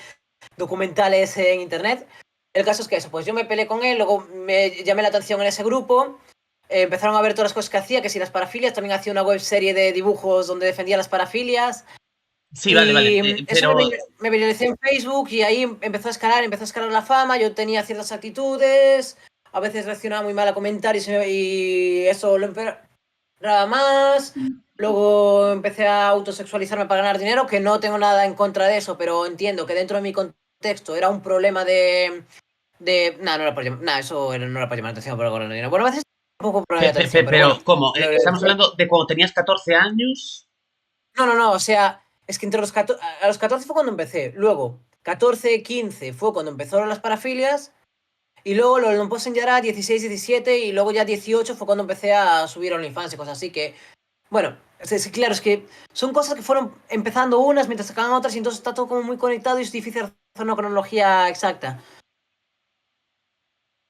documentales en internet. El caso es que eso, pues yo me peleé con él, luego me llamé la atención en ese grupo, empezaron a ver todas las cosas que hacía, que si las parafilias, también hacía una web serie de dibujos donde defendía las parafilias, Sí, vale, vale, y eso pero me viralicé en Facebook y ahí empezó a escalar la fama, yo tenía ciertas actitudes, a veces reaccionaba muy mal a comentarios y eso lo empeoraba más. Luego empecé a autosexualizarme para ganar dinero, que no tengo nada en contra de eso, pero entiendo que dentro de mi contexto era un problema no era por no era para llamar la atención por ganar dinero. Bueno, a veces un poco problema de atención, pero bueno. pero ¿cómo? ¿Estamos hablando de cuando tenías 14 años? No, o sea, es que a los 14 fue cuando empecé. Luego, 14, 15 fue cuando empezaron las parafilias. Y luego lo del post ya era 16, 17 y luego ya 18 fue cuando empecé a subir OnlyFans y cosas así que... Bueno, sí, claro, es que son cosas que fueron empezando unas mientras sacaban otras y entonces está todo como muy conectado y es difícil hacer una cronología exacta.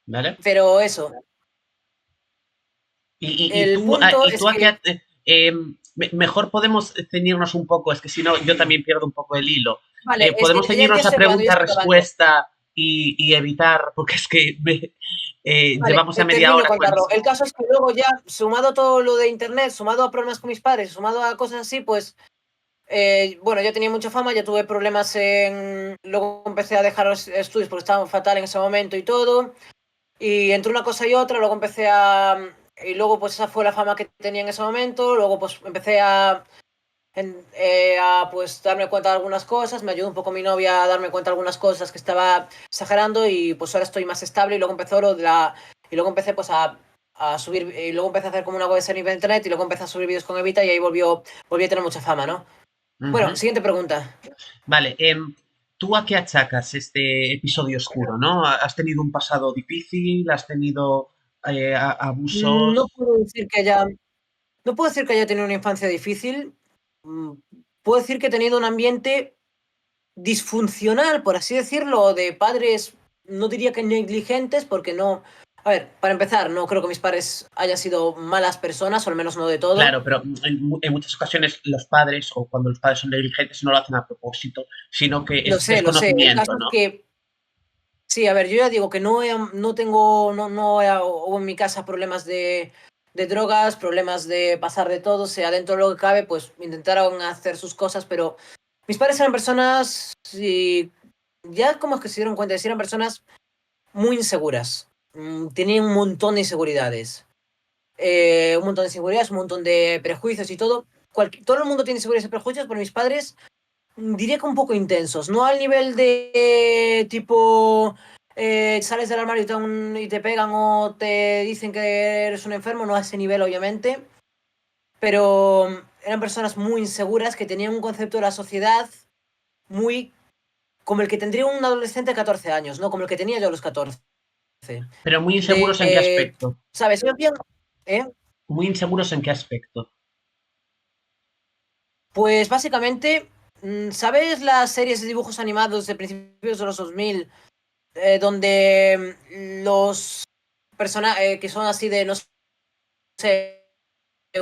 ¿vale? Pero eso, el punto Y es tú a qué, que, mejor podemos ceñirnos un poco, es que si no, yo también pierdo un poco el hilo. vale, es que Podemos ya ceñirnos a estoy acabando, ya estoy acabando. pregunta-respuesta y evitar, porque es que Vale, llevamos ya media termino de hora contarlo. El clarísimo. caso es que luego ya, sumado a todo lo de internet, sumado a problemas con mis padres, sumado a cosas así, pues, bueno, ya tenía mucha fama, ya tuve problemas en... Luego empecé a dejar los estudios porque estaba fatal en ese momento y todo. Y entre una cosa y otra, luego empecé a... Y luego pues esa fue la fama que tenía en ese momento, luego pues empecé a pues darme cuenta de algunas cosas, me ayudó un poco mi novia a darme cuenta de algunas cosas que estaba exagerando y pues ahora estoy más estable y luego empezó lo de la... Y luego empecé pues a subir, y luego empecé a hacer como una web en internet y luego empecé a subir vídeos con Evita y ahí volví a tener mucha fama, ¿no? Bueno, Ujú. siguiente pregunta. Vale, ¿tú a qué achacas este episodio oscuro, no? ¿Has tenido un pasado difícil? ¿Has tenido No abusos? puedo decir que haya, no puedo decir que haya tenido una infancia difícil. Mm, Puedo decir que he tenido un ambiente disfuncional, por así decirlo, de padres, no diría que negligentes, porque no... A ver, para empezar, no creo que mis padres hayan sido malas personas, o al menos no de todo. Claro, pero en muchas ocasiones los padres, o cuando los padres son negligentes, no lo hacen a propósito, sino que es Lo sé. El desconocimiento, caso es ¿no? que, sí, a ver, yo ya digo que no tengo, hubo en mi casa problemas de drogas, problemas de pasar de todo, o sea, dentro de lo que cabe, pues intentaron hacer sus cosas, pero mis padres eran personas, sí, ya como es que se dieron cuenta, de que eran personas muy inseguras. Tenían un montón de inseguridades. Un montón de inseguridades, un montón de prejuicios y todo. Todo el mundo tiene inseguridades y prejuicios, pero mis padres diría que un poco intensos. No al nivel de tipo sales del armario y te pegan o te dicen que eres un enfermo, no a ese nivel obviamente. Pero eran personas muy inseguras que tenían un concepto de la sociedad muy como el que tendría un adolescente de 14 años, no como el que tenía yo a los 14. Pero muy inseguros en qué De, aspecto. ¿sabes? Yo bien, ¿eh? Muy inseguros en qué aspecto. Pues básicamente, ¿sabes las series de dibujos animados de principios de los 2000 donde los personajes que son así de, no sé,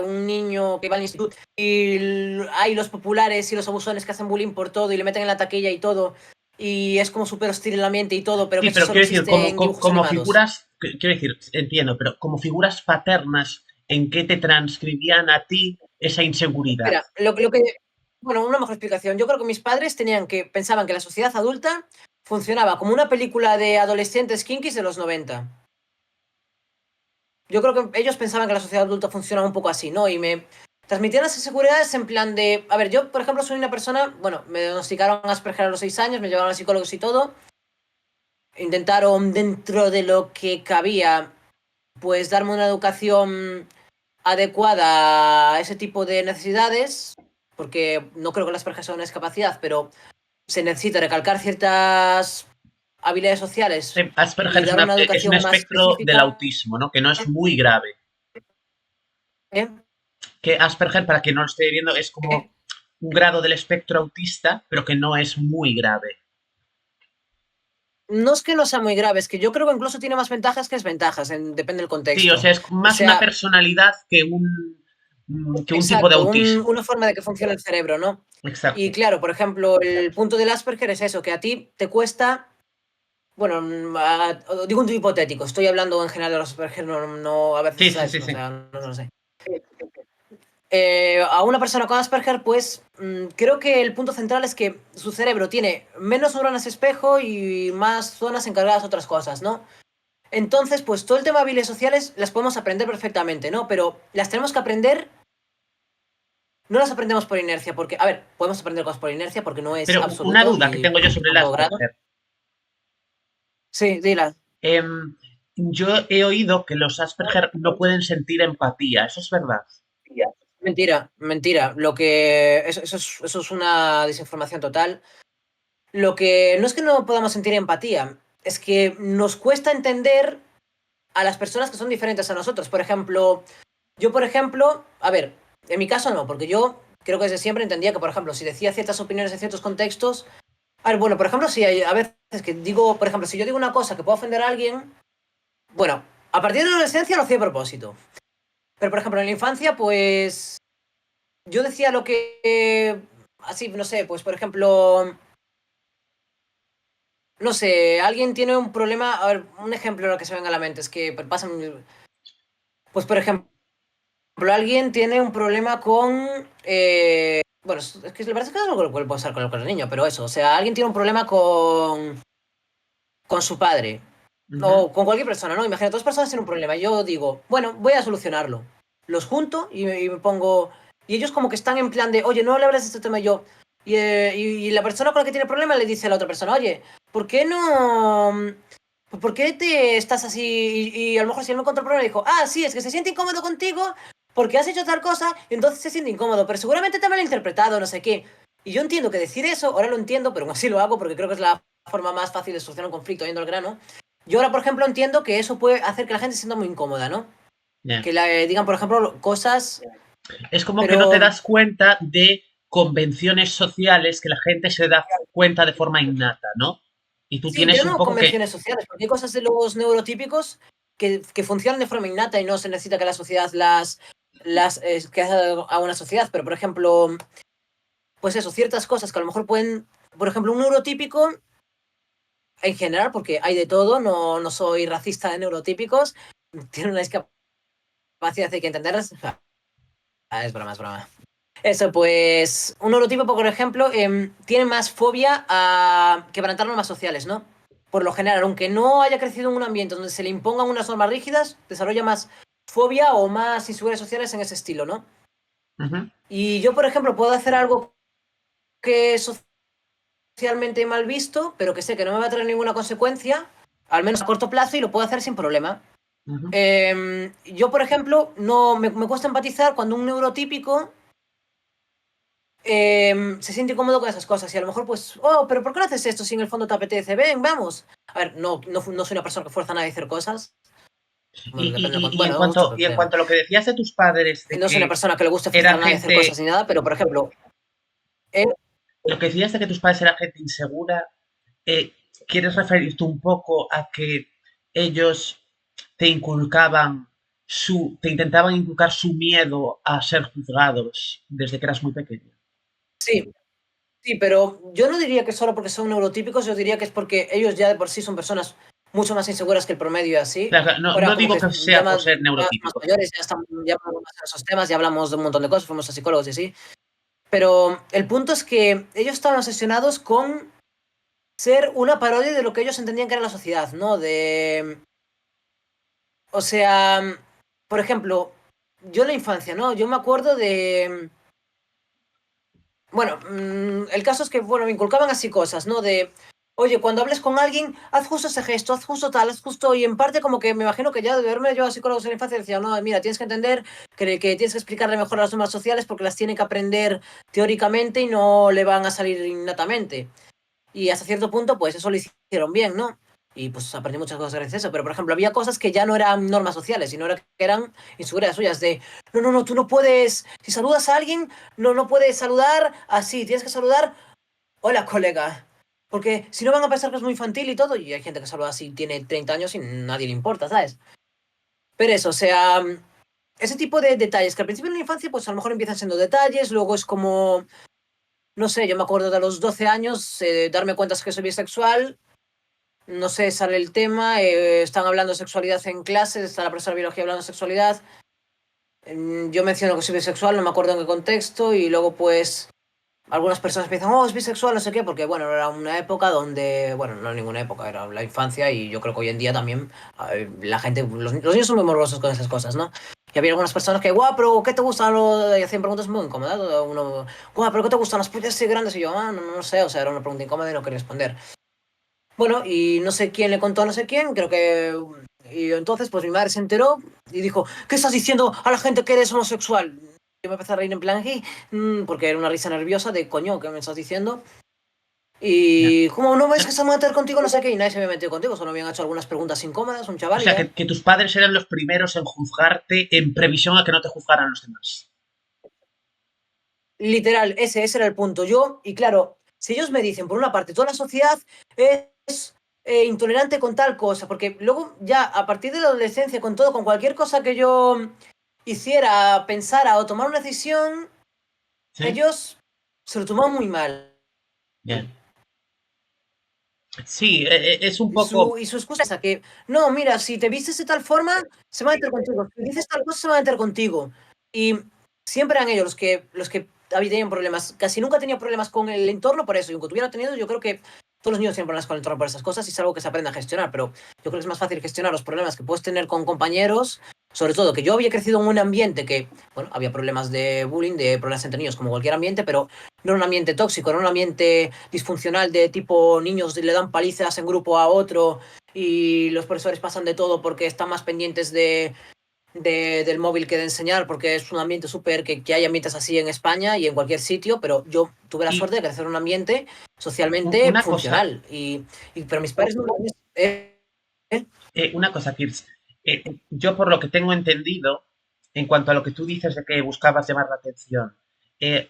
un niño que va al instituto y hay los populares y los abusones que hacen bullying por todo y le meten en la taquilla y todo y es como súper hostil el ambiente y todo, pero Sí, que eso pero solo quiero decir, existe en dibujos como animados? figuras, quiero decir, entiendo, pero como figuras paternas, ¿en qué te transcribían a ti esa inseguridad? Mira, lo que... Bueno, una mejor explicación. Yo creo que mis padres pensaban que la sociedad adulta funcionaba como una película de adolescentes kinkis de los 90. Yo creo que ellos pensaban que la sociedad adulta funcionaba un poco así, ¿no? Y me transmitían esas inseguridades en plan de... A ver, yo, por ejemplo, soy una persona... Bueno, me diagnosticaron Asperger a los 6 años, me llevaron a psicólogos y todo. Intentaron, dentro de lo que cabía, pues darme una educación adecuada a ese tipo de necesidades, porque no creo que las Asperger sea una discapacidad, pero se necesita recalcar ciertas habilidades sociales Asperger y dar una es un educación más espectro del específica. autismo, ¿no? Que no es muy grave. ¿Eh? Que Asperger, para quien no lo esté viendo, es ¿Eh? como un grado del espectro autista, pero que no es muy grave. No es que no sea muy grave, es que yo creo que incluso tiene más ventajas que desventajas, depende del Sí, o contexto. sea, es O más una sea, personalidad que un tipo de exacto, autismo. una forma de que funcione el cerebro, ¿no? Y Exacto. claro, por ejemplo, el punto del Asperger es eso, que a ti te cuesta, bueno, digo un tipo hipotético, estoy hablando en general de los Asperger, no, a veces, Sí, sí, ¿sabes? sí, O sí. sea, no lo sé. A una persona con Asperger, pues creo que el punto central es que su cerebro tiene menos neuronas espejo y más zonas encargadas de otras cosas, ¿no? Entonces, pues todo el tema de habilidades sociales las podemos aprender perfectamente, ¿no? Pero las tenemos que aprender, no las aprendemos por inercia, porque, a ver, podemos aprender cosas por inercia porque no es Pero una absoluto duda que y tengo yo sobre el tampoco grado. Asperger. Sí, dila. Em, yo he oído que los Asperger no pueden sentir empatía. ¿Eso es verdad? Mentira, mentira. Lo que. Eso es una desinformación total. Lo que no es que no podamos sentir empatía, es que nos cuesta entender a las personas que son diferentes a nosotros. Por ejemplo, yo, por ejemplo, a ver. En mi caso no, porque yo creo que desde siempre entendía que, por ejemplo, si decía ciertas opiniones en ciertos contextos, a ver, bueno, por ejemplo, si hay a veces que digo, por ejemplo, si yo digo una cosa que puede ofender a alguien, bueno, a partir de la adolescencia lo hacía a propósito. Pero, por ejemplo, en la infancia, pues yo decía lo que, así, no sé, pues, por ejemplo, no sé, alguien tiene un problema, a ver, un ejemplo lo que se venga a la mente es que pasan, pues, por ejemplo, alguien tiene un problema con, bueno, es que la verdad es que no lo puede pasar con el niño, pero eso, o sea, alguien tiene un problema con su padre Ujú. o con cualquier persona, ¿no? Imagina, dos personas tienen un problema. Yo digo, bueno, voy a solucionarlo. Los junto y me pongo. Y ellos como que están en plan de, oye, no le hables de este tema y yo. Y la persona con la que tiene el problema le dice a la otra persona, oye, ¿por qué no? ¿Por qué te estás así? Y a lo mejor si él me encontró el problema dijo, ah, sí, es que se siente incómodo contigo porque has hecho tal cosa y entonces se siente incómodo, pero seguramente te lo ha interpretado, no sé qué. Y yo entiendo que decir eso, ahora lo entiendo, pero aún así lo hago porque creo que es la forma más fácil de solucionar un conflicto yendo al grano. Yo ahora, por ejemplo, entiendo que eso puede hacer que la gente se sienta muy incómoda, ¿no? Ya. Que le digan, por ejemplo, cosas, Es como que no te pero das cuenta de convenciones sociales que la gente se da cuenta de forma innata, ¿no? Y tú sí, ya tienes un no poco que, convenciones sociales, porque hay cosas de los neurotípicos que funcionan de forma innata y no se necesita que la sociedad que haga a una sociedad, pero por ejemplo, pues eso, ciertas cosas que a lo mejor pueden, por ejemplo, un neurotípico en general, porque hay de todo, no soy racista de neurotípicos, tiene una discapacidad, hay que entenderlas. Es broma, es broma. Eso, pues, un neurotipo, por ejemplo, tiene más fobia a quebrantar normas sociales, ¿no? Por lo general, aunque no haya crecido en un ambiente donde se le impongan unas normas rígidas, desarrolla más fobia o más inseguridades sociales en ese estilo, ¿no? ujú. Y yo, por ejemplo, puedo hacer algo que es socialmente mal visto, pero que sé que no me va a traer ninguna consecuencia, al menos a corto plazo, y lo puedo hacer sin problema. Ujú. Yo, por ejemplo, no me cuesta empatizar cuando un neurotípico se siente incómodo con esas cosas y a lo mejor pues, oh, pero ¿por qué no haces esto si en el fondo te apetece? Ven, vamos. A ver, no soy una persona que fuerza a nadie a hacer cosas. Bueno, depende de Y bueno, me gusta, en pero cuanto a lo que decías de tus padres, de no soy una que persona que le guste forzar eran a nadie a hacer cosas gente, ni nada, pero por ejemplo, eh, lo que decías de que tus padres eran gente insegura, eh, ¿quieres referirte un poco a que ellos te inculcaban te intentaban inculcar su miedo a ser juzgados desde que eras muy pequeño? sí, sí, pero yo no diría que solo porque son neurotípicos, yo diría que es porque ellos ya de por sí son personas mucho más inseguras que el promedio y así. Claro, no, Ahora no como digo que que ya sea por ser más neurotípico. mayores, ya hablamos más de esos temas, ya hablamos de un montón de cosas, fuimos a psicólogos y así. Pero el punto es que ellos estaban obsesionados con ser una parodia de lo que ellos entendían que era la sociedad, ¿no? O sea, por ejemplo, yo en la infancia, ¿no? Yo me acuerdo de, bueno, el caso es que, bueno, me inculcaban así cosas, ¿no? Oye, cuando hables con alguien, haz justo ese gesto, haz justo tal, haz justo, y en parte como que me imagino que ya de verme yo a psicólogos en la infancia decía, no, mira, tienes que entender que tienes que explicarle mejor a las normas sociales porque las tiene que aprender teóricamente y no le van a salir innatamente. Y hasta cierto punto, pues eso lo hicieron bien, ¿no? Y pues aprendí muchas cosas gracias a eso. Pero, por ejemplo, había cosas que ya no eran normas sociales, sino que eran inseguridades suyas de, no, tú no puedes, si saludas a alguien, no puedes saludar así, tienes que saludar, hola, colega. Porque si no van a pensar que es muy infantil y todo, y hay gente que saluda así, tiene 30 años y nadie le importa, ¿sabes? Pero eso, o sea, ese tipo de detalles que al principio en la infancia, pues a lo mejor empiezan siendo detalles, luego es como, no sé, yo me acuerdo de los 12 años, darme cuenta que soy bisexual, no sé, sale el tema, están hablando de sexualidad en clases, está la profesora de biología hablando de sexualidad, yo menciono que soy bisexual, no me acuerdo en qué contexto, y luego pues algunas personas piensan, oh, es bisexual, no sé qué, porque bueno, era una época donde, bueno, no ninguna época, era la infancia, y yo creo que hoy en día también la gente, los niños son muy morbosos con esas cosas, ¿no? Y había algunas personas que, guau, pero ¿qué te gustan? Y hacían preguntas muy incómodas. Uno, guau, pero ¿qué te gustan las pollas así grandes? Y yo, no sé, o sea, era una pregunta incómoda y no quería responder. Bueno, y no sé quién le contó a no sé quién, creo que... Y entonces, pues mi madre se enteró y dijo, ¿qué estás diciendo a la gente que eres homosexual? Yo me empecé a reír en plan, porque era una risa nerviosa de, coño, ¿qué me estás diciendo? Ya. Y como no O ves sea, que se van a meter contigo, no sé qué, y nadie se había metido contigo, solo habían hecho algunas preguntas incómodas, un o chaval y sea, ya. que tus padres eran los primeros en juzgarte en previsión a que no te juzgaran los demás. Literal, ese era el punto. Yo, y claro, si ellos me dicen, por una parte, toda la sociedad es intolerante con tal cosa, porque luego ya a partir de la adolescencia, con todo, con cualquier cosa que yo hiciera, pensara o tomar una decisión, ¿Sí? ellos se lo toman muy mal. Bien. Sí, es un Y poco... su excusa es que, no, mira, si te vistes de tal forma, se va a meter contigo. Si dices tal cosa, se va a meter contigo. Y siempre eran ellos los que tenían problemas. Casi nunca tenía problemas con el entorno por eso. Y aunque tuviera tenido, yo creo que todos los niños tienen problemas con el entorno por esas cosas y es algo que se aprende a gestionar. Pero yo creo que es más fácil gestionar los problemas que puedes tener con compañeros. Sobre todo que yo había crecido en un ambiente que, bueno, había problemas de bullying, de problemas entre niños, como cualquier ambiente, pero no era un ambiente tóxico, era un ambiente disfuncional de tipo niños le dan palizas en grupo a otro y los profesores pasan de todo porque están más pendientes del móvil que de enseñar, porque es un ambiente súper, que hay ambientes así en España y en cualquier sitio, pero yo tuve la Y suerte de crecer en un ambiente socialmente una cosa, funcional. Pero mis padres no... una cosa, Kirs, yo por lo que tengo entendido, en cuanto a lo que tú dices de que buscabas llamar la atención,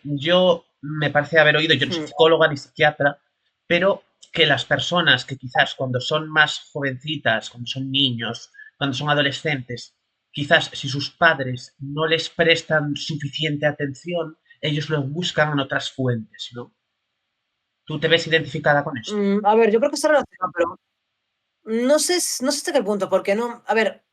yo me parece haber oído, yo no soy psicóloga ni psiquiatra, pero que las personas que quizás cuando son más jovencitas, cuando son niños, cuando son adolescentes, quizás si sus padres no les prestan suficiente atención, ellos lo buscan en otras fuentes, ¿no? ¿Tú te ves identificada con esto? A ver, yo creo que está relacionado, pero no sé hasta qué punto, porque no... A ver,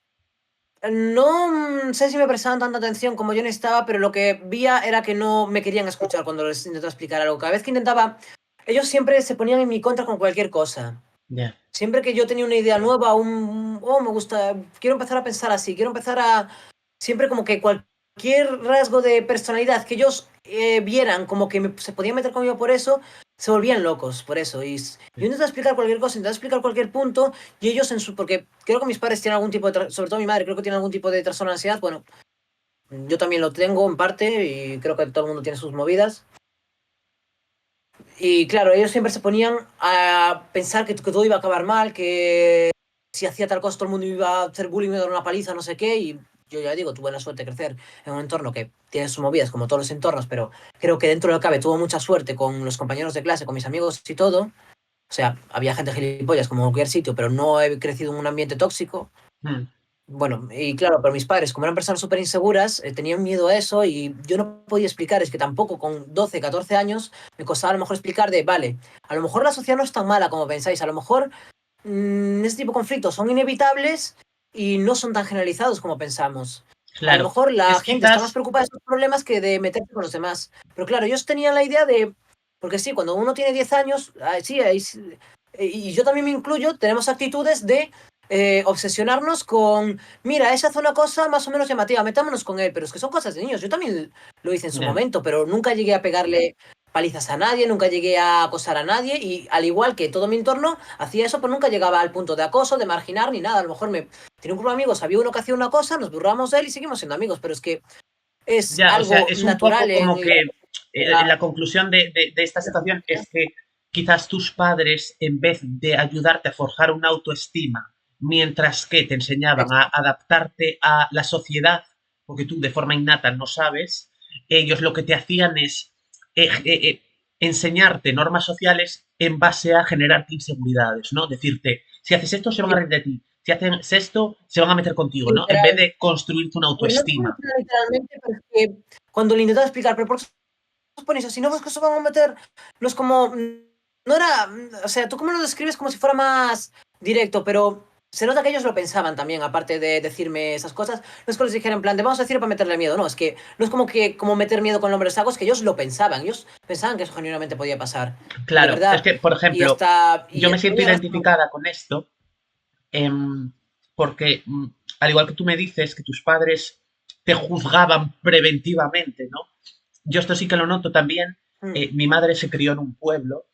no sé si me prestaban tanta atención como yo necesitaba, pero lo que veía era que no me querían escuchar cuando les intentaba explicar algo. Cada vez que intentaba, ellos siempre se ponían en mi contra con cualquier cosa. Ya, Siempre que yo tenía una idea nueva, oh, me gusta, quiero empezar a pensar así, quiero empezar a, siempre como que cualquier rasgo de personalidad que ellos vieran como que se podían meter conmigo por eso, se volvían locos por eso. Yo intento explicar cualquier cosa, intento explicar cualquier punto, y ellos porque creo que mis padres tienen algún tipo de, sobre todo mi madre, creo que tiene algún tipo de trastorno de ansiedad, bueno, yo también lo tengo en parte, y creo que todo el mundo tiene sus movidas. Y claro, ellos siempre se ponían a pensar que todo iba a acabar mal, que si hacía tal cosa todo el mundo iba a hacer bullying, me iba a dar una paliza, no sé qué. Y yo ya digo, tuve la suerte de crecer en un entorno que tiene sus movidas, como todos los entornos, pero creo que dentro de lo que cabe tuvo mucha suerte con los compañeros de clase, con mis amigos y todo. O sea, había gente gilipollas como en cualquier sitio, pero no he crecido en un ambiente tóxico. mm, Bueno, y claro, pero mis padres, como eran personas súper inseguras, tenían miedo a eso y yo no podía explicar, es que tampoco con 12 14 años me costaba a lo mejor explicar de, vale, a lo mejor la sociedad no es tan mala como pensáis, a lo mejor este tipo de conflictos son inevitables y no son tan generalizados como pensamos. A lo claro. mejor la Es gente está más quizás, preocupada de sus problemas que de meterse con los demás. Pero claro, ellos tenían la idea de, porque sí, cuando uno tiene 10 años, sí, y yo también me incluyo, tenemos actitudes de obsesionarnos con, mira, esa hace una cosa más o menos llamativa, metámonos con él, pero es que son cosas de niños. Yo también lo hice en su ya, momento, pero nunca llegué a pegarle palizas a nadie, nunca llegué a acosar a nadie y al igual que todo mi entorno, hacía eso, pero nunca llegaba al punto de acoso, de marginar ni nada. A lo mejor tenía un grupo de amigos, había uno que hacía una cosa, nos burlábamos de él y seguimos siendo amigos, pero es que es ya, o sea, algo es un natural poco como en que la... la conclusión de esta situación es que quizás tus padres, en vez de ayudarte a forjar una autoestima, mientras que te enseñaban a adaptarte a la sociedad, porque tú de forma innata no sabes, ellos lo que te hacían es enseñarte normas sociales en base a generarte inseguridades, ¿no? Decirte, si haces esto, se van a reír de ti. Si haces esto, se van a meter contigo, ¿no? En vez Literal, de construirte una no es que autoestima. literalmente, pero es que cuando le intentaba explicar, pero ¿por qué os ponéis así? No, es que se van a meter, no es como, no era, o sea, tú como lo describes como si fuera más directo, pero se nota que ellos lo pensaban también, aparte de decirme esas cosas, no es que les dijera en plan de vamos a decir para meterle miedo, no, es que no es como que como meter miedo con nombres sagos, que ellos pensaban que eso genuinamente podía pasar, y de Claro, es verdad, que, por y ejemplo, hasta, yo y me siento tenía razón. identificada con esto porque, al igual que tú me dices que tus padres te juzgaban preventivamente, ¿no? Yo esto sí que lo noto también. Mm, Mi madre se crió en un pueblo,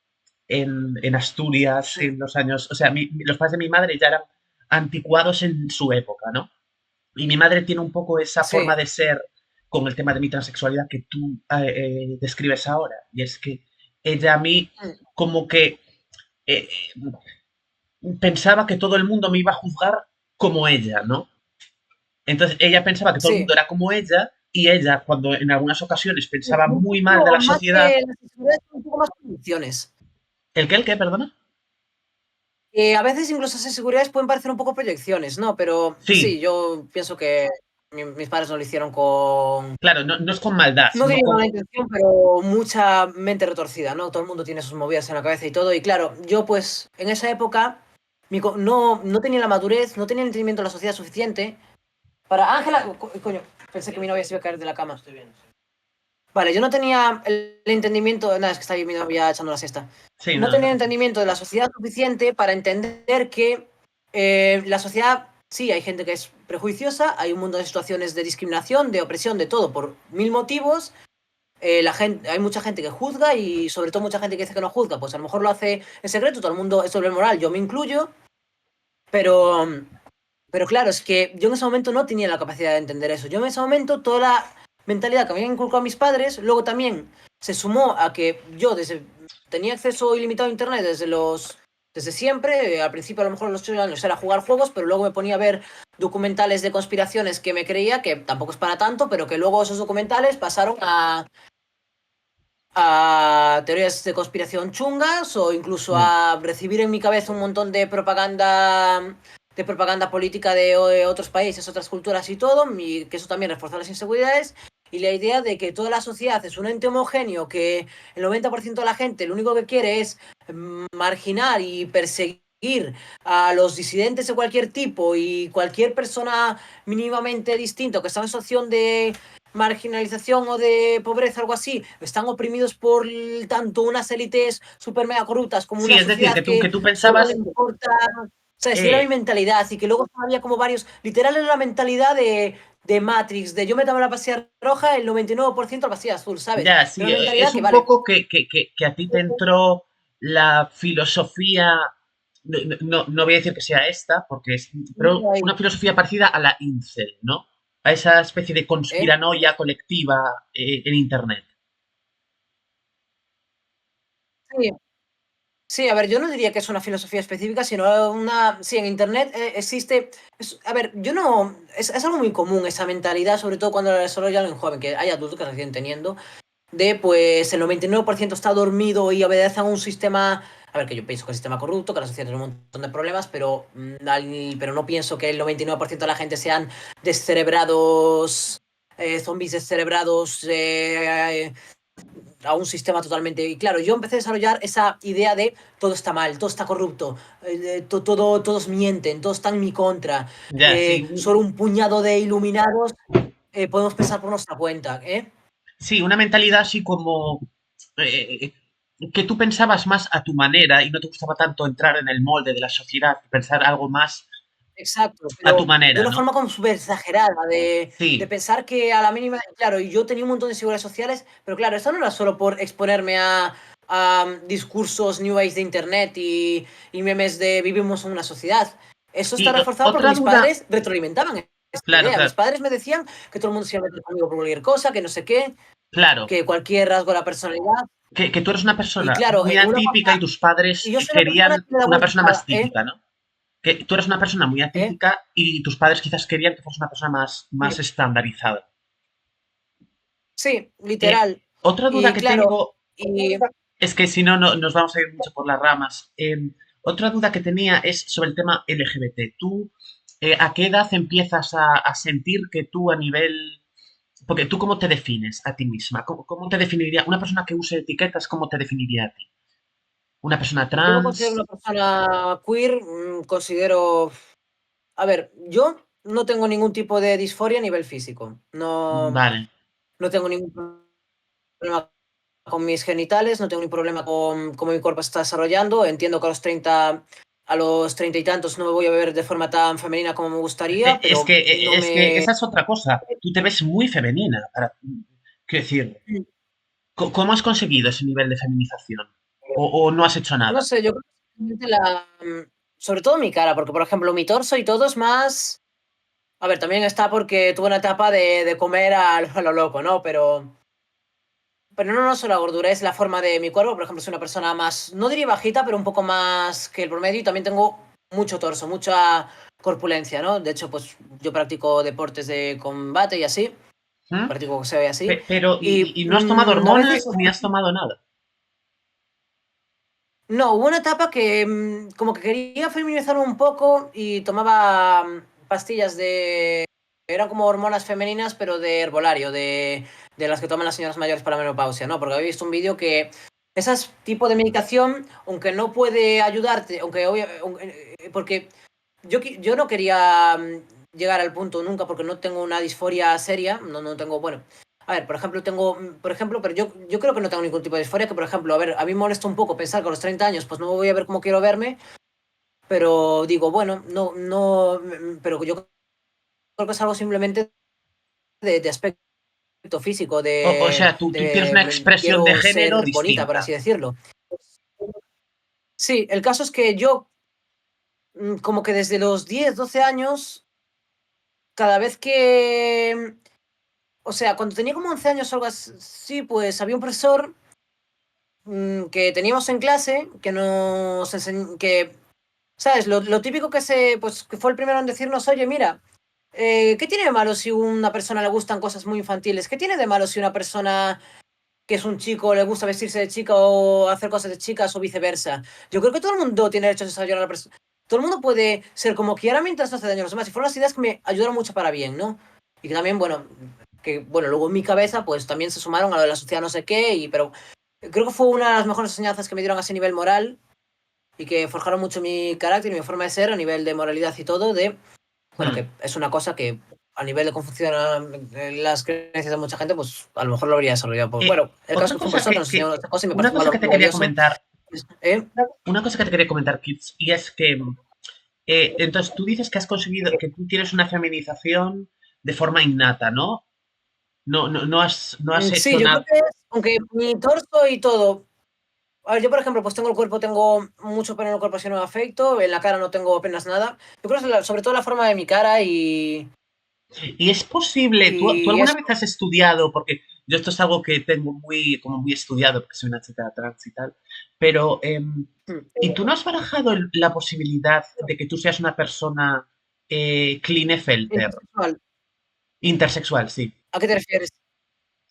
en Asturias, mm, en los años. O sea, los padres de mi madre ya eran anticuados en su época, ¿no? Y mi madre tiene un poco esa sí, forma de ser con el tema de mi transexualidad que tú describes ahora. Y es que ella a mí mm, como que eh, pensaba que todo el mundo me iba a juzgar como ella, ¿no? Entonces ella pensaba que todo el mundo sí, era como ella y ella, cuando en algunas ocasiones Yo pensaba muy mal de creo la más sociedad, que las inseguridades son un poco más proyecciones. el qué, perdona? A veces incluso esas inseguridades pueden parecer un poco proyecciones, ¿no? Pero Sí, sí, yo pienso que mis padres no lo hicieron con, claro, no, no es con maldad, no sino diría con... mala intención, pero mucha mente retorcida, ¿no? Todo el mundo tiene sus movidas en la cabeza y todo. Y claro, yo pues en esa época no tenía la madurez, no tenía el entendimiento de la sociedad suficiente para... Ángela, coño, pensé que mi novia se iba a caer de la cama. Estoy bien. Vale, yo no tenía el entendimiento, nada, es que está ahí mi novia echando la siesta. Sí, No no, no tenía el te preocupes. entendimiento de la sociedad suficiente para entender que la sociedad, sí, hay gente que es prejuiciosa, hay un mundo de situaciones de discriminación, de opresión, de todo, por mil motivos. La gente, hay mucha gente que juzga y sobre todo mucha gente que dice que no juzga, pues a lo mejor lo hace en secreto, todo el mundo es doble moral, yo me incluyo, pero, pero claro, es que yo en ese momento no tenía la capacidad de entender eso. Yo en ese momento toda la mentalidad que me habían inculcado mis padres, luego también se sumó a que yo tenía acceso ilimitado a internet desde siempre. Al principio a lo mejor a los 8 años era jugar juegos, pero luego me ponía a ver documentales de conspiraciones que me creía, que tampoco es para tanto, pero que luego esos documentales pasaron a teorías de conspiración chungas o incluso Mm. a recibir en mi cabeza un montón de propaganda política de otros países, otras culturas y todo, que eso también reforzó las inseguridades. Y la idea de que toda la sociedad es un ente homogéneo, que el 90% de la gente lo único que quiere es marginar y perseguir a los disidentes de cualquier tipo y cualquier persona mínimamente distinto que está en situación de marginalización o de pobreza, algo así, están oprimidos por tanto unas élites super mega corruptas como Sí, una es decir, sociedad que que tú solo le pensabas, importa. O sea, si era mi eh, mentalidad y que luego había como varios. Literal era la mentalidad de Matrix, de yo me daba la pastilla roja, el 99% la pastilla azul, ¿sabes? ya, Era sí, una mentalidad es que, un vale. poco que a ti te entró la filosofía, no, no voy a decir que sea esta, porque es, pero una filosofía parecida a la incel, ¿no? A esa especie de ¿Eh? conspiranoia colectiva en Internet. Sí, sí, a ver, yo no diría que es una filosofía específica, sino una... Sí, en Internet existe... a ver, yo no... Es algo muy común esa mentalidad, sobre todo cuando la desarrollan en joven, que hay adultos que la siguen teniendo, de pues el 99% está dormido y obedece a un sistema... A ver, que yo pienso que es un sistema corrupto, que la sociedad tiene un montón de problemas, pero, pero no pienso que el 99% de la gente sean descerebrados, zombies descerebrados, a un sistema totalmente. Y claro, yo empecé a desarrollar esa idea de todo está mal, todo está corrupto, todos mienten, todos están en mi contra, Ya, sí, solo un puñado de iluminados podemos pensar por nuestra cuenta, ¿eh? sí, una mentalidad así como eh, que tú pensabas más a tu manera y no te gustaba tanto entrar en el molde de la sociedad, pensar algo más Exacto, a tu pero de manera, una ¿no? forma como súper exagerada, de Sí, pensar que a la mínima, claro, y yo tenía un montón de inseguridades sociales, pero claro, esto no era solo por exponerme a discursos New Age de Internet y memes de vivimos en una sociedad. Eso está y reforzado porque otra mis duda, padres retroalimentaban esta claro, idea. Mis claro, padres me decían que todo el mundo se iba a meter conmigo por cualquier cosa, que no sé qué, claro, que cualquier rasgo de la personalidad. que tú eres una Y persona claro, muy una atípica y cosa, tus y padres yo soy una persona querían que le da una vueltas persona a, más típica, ¿no? Que tú eres una persona muy ¿eh? atípica y tus padres quizás querían que fueras una persona más, Sí, más estandarizada. sí, Eh, literal. otra duda Y que claro, tengo y es que si no, nos vamos a ir mucho por las ramas. Otra duda que tenía es sobre el tema LGBT. ¿Tú a qué edad empiezas a sentir que tú a nivel... Porque tú cómo te defines a ti misma? ¿Cómo te definiría una persona que use etiquetas? ¿Cómo te definiría a ti? ¿Una persona yo me considero trans? una persona queer, considero, a ver, yo no tengo ningún tipo de disforia a nivel físico, Vale. no tengo ningún problema con mis genitales, no tengo ningún problema con cómo mi cuerpo se está desarrollando, entiendo que a los 30 y tantos no me voy a ver de forma tan femenina como me gustaría, pero no Es que me... esa es otra cosa. Tú te ves muy femenina. Quiero decir, ¿cómo has conseguido ese nivel de feminización? O no has hecho No nada? sé, yo creo que simplemente sobre todo mi cara, porque por ejemplo mi torso y todo es más... A ver, también está porque tuve una etapa de comer a lo loco, ¿no? Pero no solo la gordura, es la forma de mi cuerpo. Por ejemplo, soy una persona más, no diría bajita, pero un poco más que el promedio y también tengo mucho torso, mucha corpulencia, ¿no? De hecho, pues yo practico deportes de combate y así. ¿Mm? práctico que se ve así. Pero, Y ¿y no has tomado a veces, hormonas ni has tomado nada? no, hubo una etapa que como que quería feminizarme un poco y tomaba pastillas de, eran como hormonas femeninas, pero de herbolario, de las que toman las señoras mayores para la menopausia, ¿no? Porque había visto un vídeo que esas tipo de medicación, aunque no puede ayudarte, porque yo no quería llegar al punto nunca porque no tengo una disforia seria, no tengo, bueno, a ver, por ejemplo, pero yo creo que no tengo ningún tipo de disforia, que por ejemplo, a ver, a mí me molesta un poco pensar que a los 30 años pues no me voy a ver como quiero verme, pero digo, bueno, pero yo creo que es algo simplemente de aspecto físico, O sea, tú tienes una expresión de quiero género ser bonita, por distinta. así decirlo. Sí, el caso es que yo, como que desde los 10 12 años, cada vez que, o sea, cuando tenía como 11 años o algo así, pues había un profesor que teníamos en clase que nos enseñó, que, ¿sabes? Lo típico pues, que fue el primero en decirnos, oye, mira, ¿qué tiene de malo si a una persona le gustan cosas muy infantiles? ¿Qué tiene de malo si una persona que es un chico le gusta vestirse de chica o hacer cosas de chicas o viceversa? Yo creo que todo el mundo tiene derecho a desarrollar a la persona. Todo el mundo puede ser como quiera mientras no hace daño a los demás. Y fueron las ideas que me ayudaron mucho para bien, ¿no? Y que también, bueno, luego en mi cabeza, pues también se sumaron a lo de la sociedad no sé qué, pero creo que fue una de las mejores enseñanzas que me dieron a ese nivel moral y que forjaron mucho mi carácter y mi forma de ser a nivel de moralidad y todo, bueno, Hmm. que es una cosa que a nivel de cómo funcionan las creencias de mucha gente, pues a lo mejor lo habría desarrollado. Pues, Eh, bueno, el caso otra es que fue un cosa profesor que nos enseñó esta cosa y me una pareció un cosa que valor te muy quería valioso. comentar, ¿Eh? una cosa que te quería comentar, Kids, y es que entonces tú dices que has conseguido, que tú tienes una feminización de forma innata, ¿no? No has Sí, hecho yo creo nada. que aunque mi torso y todo. A ver, yo por ejemplo, pues tengo el cuerpo, tengo mucho pelo en el cuerpo si no me afecto, en la cara no tengo apenas nada. Yo creo que es sobre todo la forma de mi cara Y es posible, ¿tú y alguna eso. vez has estudiado? Porque yo esto es algo que tengo muy, como muy estudiado, porque soy una chica trans y tal, pero, ¿y tú no has barajado la posibilidad de que tú seas una persona Klinefelter, Intersexual. intersexual, sí? ¿A qué te refieres?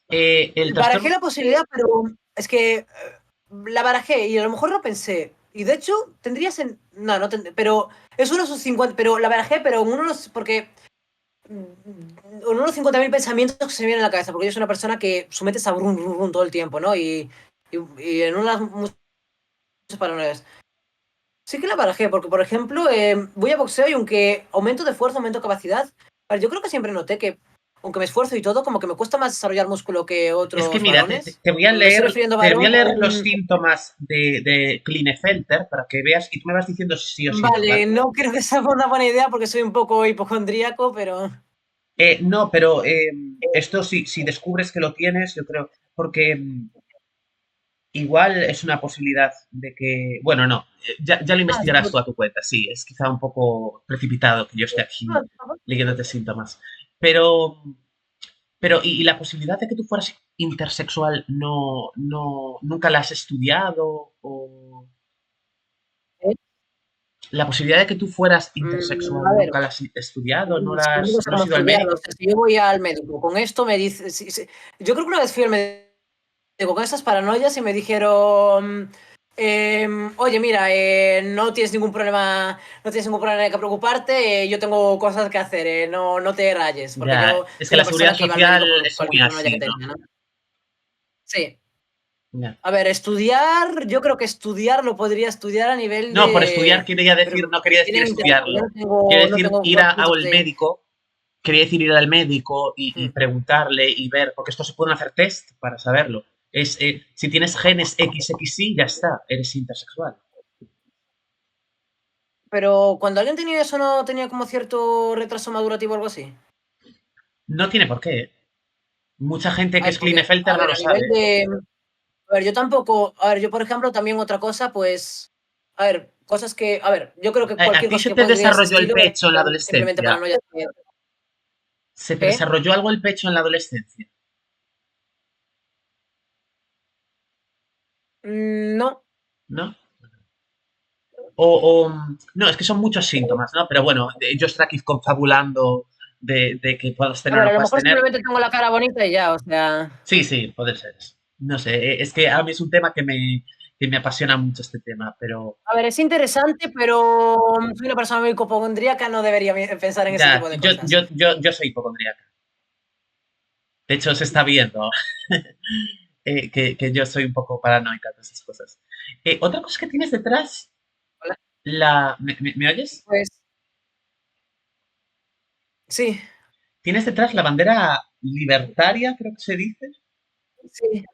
El Barajé trastorno. la posibilidad, pero es que la barajé y a lo mejor lo pensé. Y de hecho, no, pero es uno de esos 50, pero la barajé, pero en uno de los, porque en uno de los 50.000 pensamientos que se me vienen a la cabeza, porque yo soy una persona que su mente está brum, brum, brum todo el tiempo, ¿no? Y en unas muchas paranoias. Sí que la barajé, porque por ejemplo, voy a boxeo y aunque aumento de fuerza, aumento de capacidad, a ver, yo creo que siempre noté que, aunque me esfuerzo y todo, como que me cuesta más desarrollar músculo que Es que otros mira, te, te- varones. te voy a Me estoy leer, refiriendo a te voy a varón leer o los síntomas de Klinefelter para que veas y tú me vas diciendo si sí o si no, Vale, ¿vale? no creo que sea una buena idea porque soy un poco hipocondríaco, pero... No, pero esto si descubres que lo tienes, yo creo, porque igual es una posibilidad de que, bueno, no, ya lo Ah, investigarás tú a tu cuenta, sí, es quizá un poco precipitado que yo esté aquí no, leyéndote síntomas, pero, pero, ¿y la posibilidad de que tú fueras intersexual nunca la has estudiado? ¿O la posibilidad de que tú fueras a intersexual ver, nunca la has estudiado? ¿No, es que no sé no cómo has ido al estudiarlo. O médico? sea, si yo voy al médico con esto, me dice... yo creo que una vez fui al médico con esas paranoias y me dijeron... oye, mira, no tienes ningún problema de que preocuparte, yo tengo cosas que hacer, no te rayes, porque Ya, yo es que soy la una seguridad persona que iba al social médico por es muy cualquier paranoia que así, ¿no? tenía, ¿no? Sí. Ya. A ver, estudiar, yo creo que estudiar lo podría estudiar a nivel No, por estudiar de... quería decir, Pero no quería decir tienen interés, yo estudiarlo. Quería no decir tengo ir conocimientos al de... médico, quería decir ir al médico y Hmm. preguntarle y ver, porque esto se pueden hacer test para saberlo. Si tienes genes XXY, ya está, eres intersexual. Pero cuando alguien tenía eso, ¿no tenía como cierto retraso madurativo o algo así? No tiene por qué. Mucha gente A que ver, es porque, Klinefelter a no ver, lo a nivel sabe. de... A ver, yo tampoco... A ver, yo por ejemplo también otra cosa, pues... A ver, cosas que... A ver, yo creo que ¿A cualquier ti cosa se que te podría de ese desarrolló el estilo pecho en la eran simplemente adolescencia? paranoia. ¿Se te ¿Eh? desarrolló algo el pecho en la adolescencia? No. ¿No? No, es que son muchos síntomas, ¿no? Pero bueno, yo estoy aquí confabulando de que puedas A tener o ver, no a lo puedas mejor tener. simplemente tengo la cara bonita y ya, o sea. Sí, sí, puede ser eso. No sé, es que a mí es un tema que me apasiona mucho este tema, pero A ver, es interesante, pero soy una persona muy hipocondríaca, no debería pensar en ese ya, tipo de cosas. yo soy hipocondríaca. De hecho, se está viendo que yo soy un poco paranoica de esas cosas. Otra cosa que tienes detrás, Hola. ¿me oyes? Pues sí, Tienes detrás la bandera libertaria, creo que se dice. sí,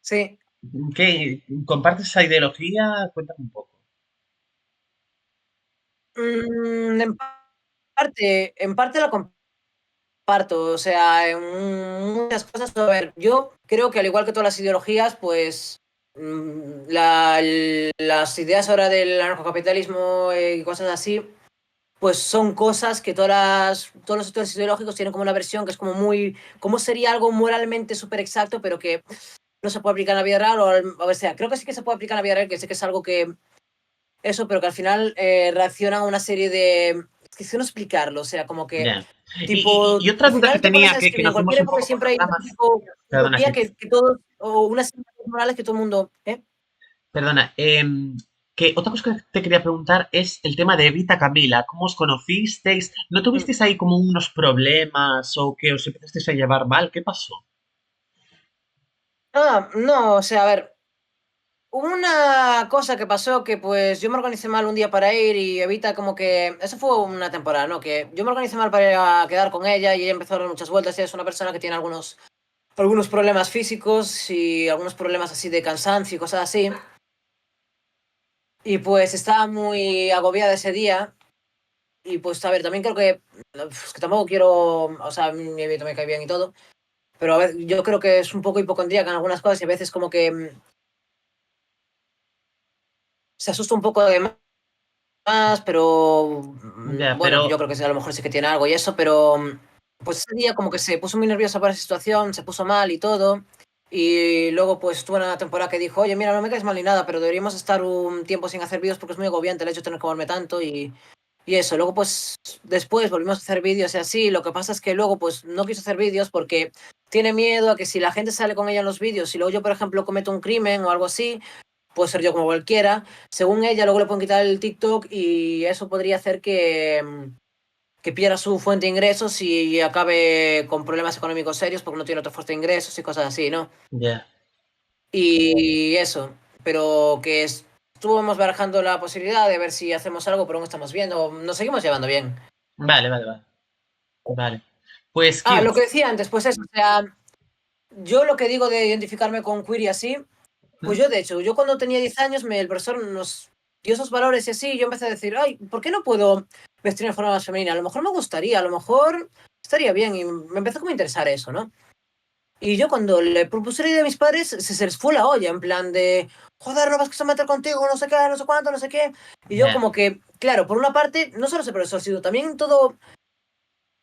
sí. ¿Qué, compartes esa ideología? Cuéntame un poco. En parte la comparto, o sea, en muchas cosas. A ver, yo creo que al igual que todas las ideologías, pues las ideas ahora del anarcocapitalismo y cosas así, pues son cosas que todos los sectores ideológicos tienen como una versión que es como muy, como sería algo moralmente súper exacto, pero que no se puede aplicar en la vida real, o sea, creo que sí que se puede aplicar en la vida real, que sé que es algo que, eso, pero que al final reacciona a una serie de, es que no explicarlo, o sea, como que, Ya. tipo, Y otra al duda que final te pones tenía, a que escribir en nos fuimos cualquier un época y poco por siempre las hay un ramas. tipo de Perdona, utopía que todos, o una serie de morales que todo el mundo, ¿eh? perdona. Que otra cosa que te quería preguntar es el tema de Evita Camila. ¿Cómo os conocisteis? ¿No tuvisteis ahí como unos problemas o que os empezasteis a llevar mal? ¿Qué pasó? Ah, no, o sea, a ver, hubo una cosa que pasó que pues yo me organicé mal un día para ir y Evita como que, eso fue una temporada, ¿no? Que yo me organicé mal para ir a quedar con ella y ella empezó a dar muchas vueltas y es una persona que tiene algunos problemas físicos y algunos problemas así de cansancio y cosas así. Y pues estaba muy agobiada ese día y pues a ver, también creo que tampoco quiero, o sea, a mí Evita me cae bien y todo, pero a ver, yo creo que es un poco hipocondríaca en algunas cosas y a veces como que se asusta un poco de más, pero Ya, bueno, yo pero creo que a lo mejor sí que tiene algo y eso, pero pues ese día como que se puso muy nerviosa por esa situación, se puso mal y todo. Y luego pues estuvo en una temporada que dijo, oye, mira, no me caes mal ni nada, pero deberíamos estar un tiempo sin hacer vídeos porque es muy agobiante el hecho de tener que moverme tanto y eso. Luego pues después volvimos a hacer vídeos y así. Lo que pasa es que luego pues no quiso hacer vídeos porque tiene miedo a que si la gente sale con ella en los vídeos y luego yo, por ejemplo, cometo un crimen o algo así, puedo ser yo como cualquiera. Según ella, luego le pueden quitar el TikTok y eso podría hacer que pierda su fuente de ingresos y acabe con problemas económicos serios porque no tiene otra fuente de ingresos y cosas así, ¿no? ya. Y eso, pero que estuvimos barajando la posibilidad de ver si hacemos algo, pero aún estamos viendo, nos seguimos llevando bien. Vale, vale, vale. Vale. Pues Ah, lo Kirt, que decía antes, pues eso, o sea, yo lo que digo de identificarme con queer y así, pues ¿mm? yo, de hecho, yo cuando tenía 10 años, el profesor nos dio esos valores y así, y yo empecé a decir, ay, ¿por qué no puedo vestir de forma más femenina? A lo mejor me gustaría, a lo mejor estaría bien, y me empezó como a interesar eso, ¿no? Y yo cuando le propuse la idea a mis padres, se les fue la olla, en plan de, joder, no vas que se meter contigo, no sé qué, no sé cuánto, no sé qué. Y yo Ya, como que, claro, por una parte, no solo ese profesor, sino también todo,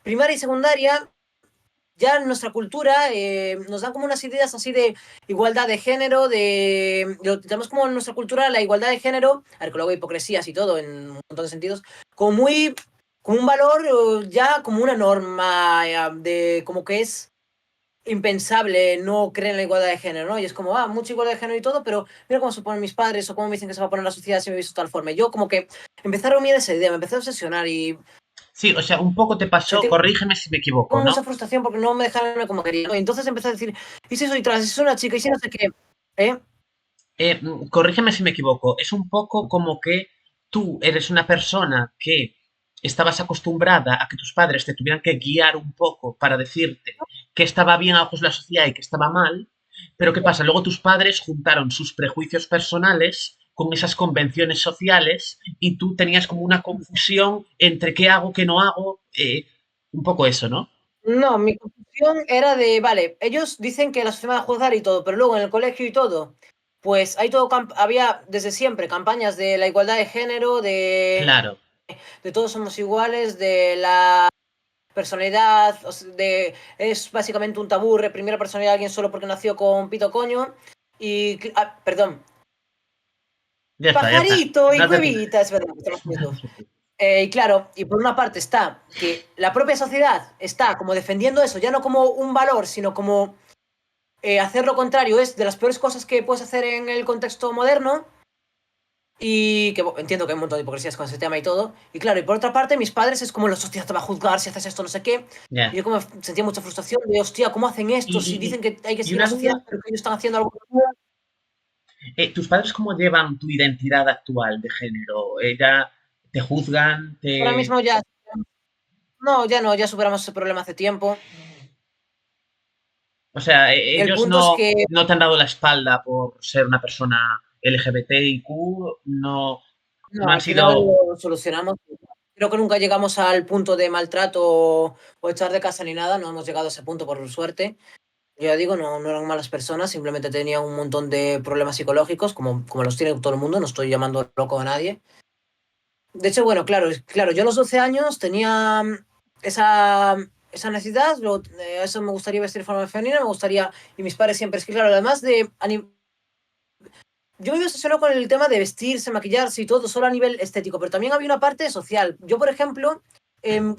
primaria y secundaria, ya en nuestra cultura nos dan como unas ideas así de igualdad de género, tenemos como en nuestra cultura la igualdad de género, a ver que luego hay hipocresías y todo en un montón de sentidos, como muy, como un valor ya como una norma de como que es impensable no creer en la igualdad de género, ¿no? Y es como, mucha igualdad de género y todo, pero mira cómo se ponen mis padres o cómo me dicen que se va a poner la sociedad si me he visto de tal forma. Y yo como que empecé a rumiar esa idea, me empecé a obsesionar y sí, o sea, un poco te pasó, tengo corrígeme si me equivoco, como mucha ¿no? frustración porque no me dejaron verme como quería, ¿no? Y entonces empecé a decir, ¿y si soy trans? ¿Y si soy una chica? ¿Y si no sé qué? ¿Eh? Corrígeme si me equivoco, es un poco como que tú eres una persona que estabas acostumbrada a que tus padres te tuvieran que guiar un poco para decirte que estaba bien a ojos de la sociedad y que estaba mal, pero ¿qué pasa? Luego tus padres juntaron sus prejuicios personales con esas convenciones sociales y tú tenías como una confusión entre qué hago, qué no hago, un poco eso, ¿no? No, mi confusión era de, vale, ellos dicen que la sociedad va a juzgar y todo, pero luego en el colegio y todo, pues hay todo, había desde siempre campañas de la igualdad de género, Claro, de todos somos iguales, de la personalidad, es básicamente un tabú reprimir la personalidad de alguien solo porque nació con pito coño. Y, perdón, ya está, ya está. pajarito y No te... cuevita, es verdad, estamos juntos. Y claro, y por una parte está que la propia sociedad está como defendiendo eso, ya no como un valor, sino como hacer lo contrario es de las peores cosas que puedes hacer en el contexto moderno. Y que entiendo que hay un montón de hipocresías con ese tema y todo. Y claro, y por otra parte, mis padres es como la sociedad te va a juzgar si haces esto, no sé qué. Y Ya. yo como sentía mucha frustración de, hostia, ¿cómo hacen esto? Si Y, dicen que hay que y seguir una la sociedad, duda, pero que ellos están haciendo algo. ¿tus padres cómo llevan tu identidad actual de género? ¿Ya te juzgan? Ahora Te... mismo ya, no, ya no, ya superamos ese problema hace tiempo. O sea, El ellos punto es que, no te han dado la espalda por ser una persona LGBTIQ, no, no no, han al final sido... lo solucionamos. Creo que nunca llegamos al punto de maltrato o echar de casa ni nada, no hemos llegado a ese punto por suerte. Yo ya digo, no, no eran malas personas, simplemente tenían un montón de problemas psicológicos, como los tiene todo el mundo, no estoy llamando loco a nadie. De hecho, bueno, claro, claro, yo a los 12 años tenía esa, esa necesidad, eso me gustaría vestir de forma femenina, me gustaría, y mis padres siempre, es que claro, además de, yo me obsesiono con el tema de vestirse, maquillarse y todo, solo a nivel estético, pero también había una parte social. Yo, por ejemplo,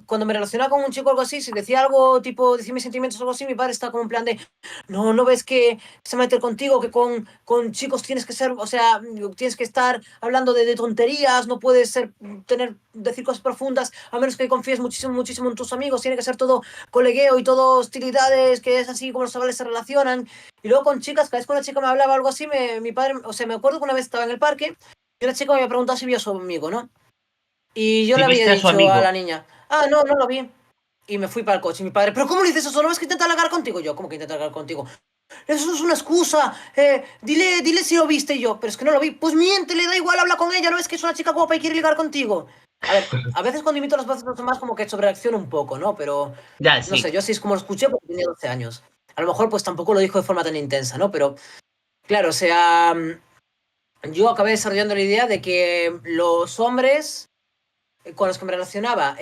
cuando me relacionaba con un chico o algo así, si decía algo tipo, decir mis sentimientos o algo así, mi padre estaba como en plan de, no, no ves que se mete contigo, que con chicos tienes que ser, o sea, tienes que estar hablando de tonterías, no puedes ser, decir cosas profundas, a menos que confíes muchísimo, muchísimo en tus amigos, tiene que ser todo colegueo y todo hostilidades, que es así como los chavales se relacionan. Y luego con chicas, cada vez que una chica me hablaba algo así, mi padre, o sea, me acuerdo que una vez estaba en el parque y una chica me había preguntado si vio a su amigo, ¿no? Y yo Si le había viste a su dicho a la amigo, niña, ah, no, no lo vi. Y me fui para el coche. Y mi padre, ¿pero cómo le dices eso? ¿No ves que intenta halagar contigo? Yo, ¿cómo que intenta halagar contigo? Eso es una excusa. Dile si lo viste y yo. Pero es que no lo vi. Pues miente, le da igual, habla con ella. ¿No ves que es una chica guapa y quiere ligar contigo? A ver, a veces cuando imito las voces de los demás como que sobreacciono un poco, ¿no? Pero, ya, no sé, sí. yo así es como lo escuché porque tenía 12 años. A lo mejor pues tampoco lo dijo de forma tan intensa, ¿no? Pero, claro, o sea, yo acabé desarrollando la idea de que los hombres con los que me relacionaba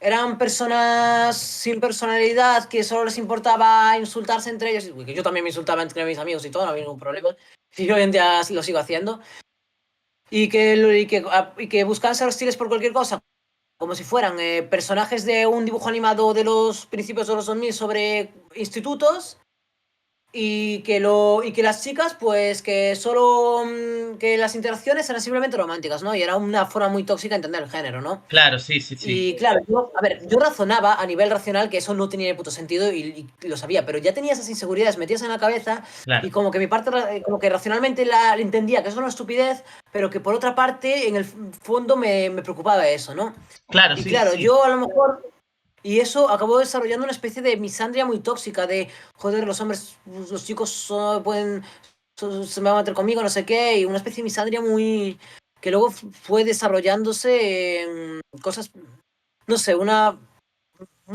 eran personas sin personalidad que solo les importaba insultarse entre ellos, que yo también me insultaba entre mis amigos y todo, no había ningún problema. Y hoy en día lo sigo haciendo. Y que buscaban ser hostiles por cualquier cosa, como si fueran personajes de un dibujo animado de los principios de los 2000 sobre institutos y que las chicas, pues que solo que las interacciones eran simplemente románticas, ¿no? Y era una forma muy tóxica de entender el género, ¿no? Claro, sí, sí, sí. Y claro, a ver, yo razonaba a nivel racional que eso no tenía ni puto sentido y lo sabía, pero ya tenía esas inseguridades metidas en la cabeza y Claro, como que mi parte, como que racionalmente la entendía que eso era una estupidez, pero que por otra parte, en el fondo me preocupaba eso, ¿no? claro, Y sí, claro, sí. yo a lo mejor y eso acabó desarrollando una especie de misandria muy tóxica de, joder, los hombres, los chicos pueden, se me van a meter conmigo, no sé qué, y una especie de misandria muy, que luego fue desarrollándose en cosas, no sé, una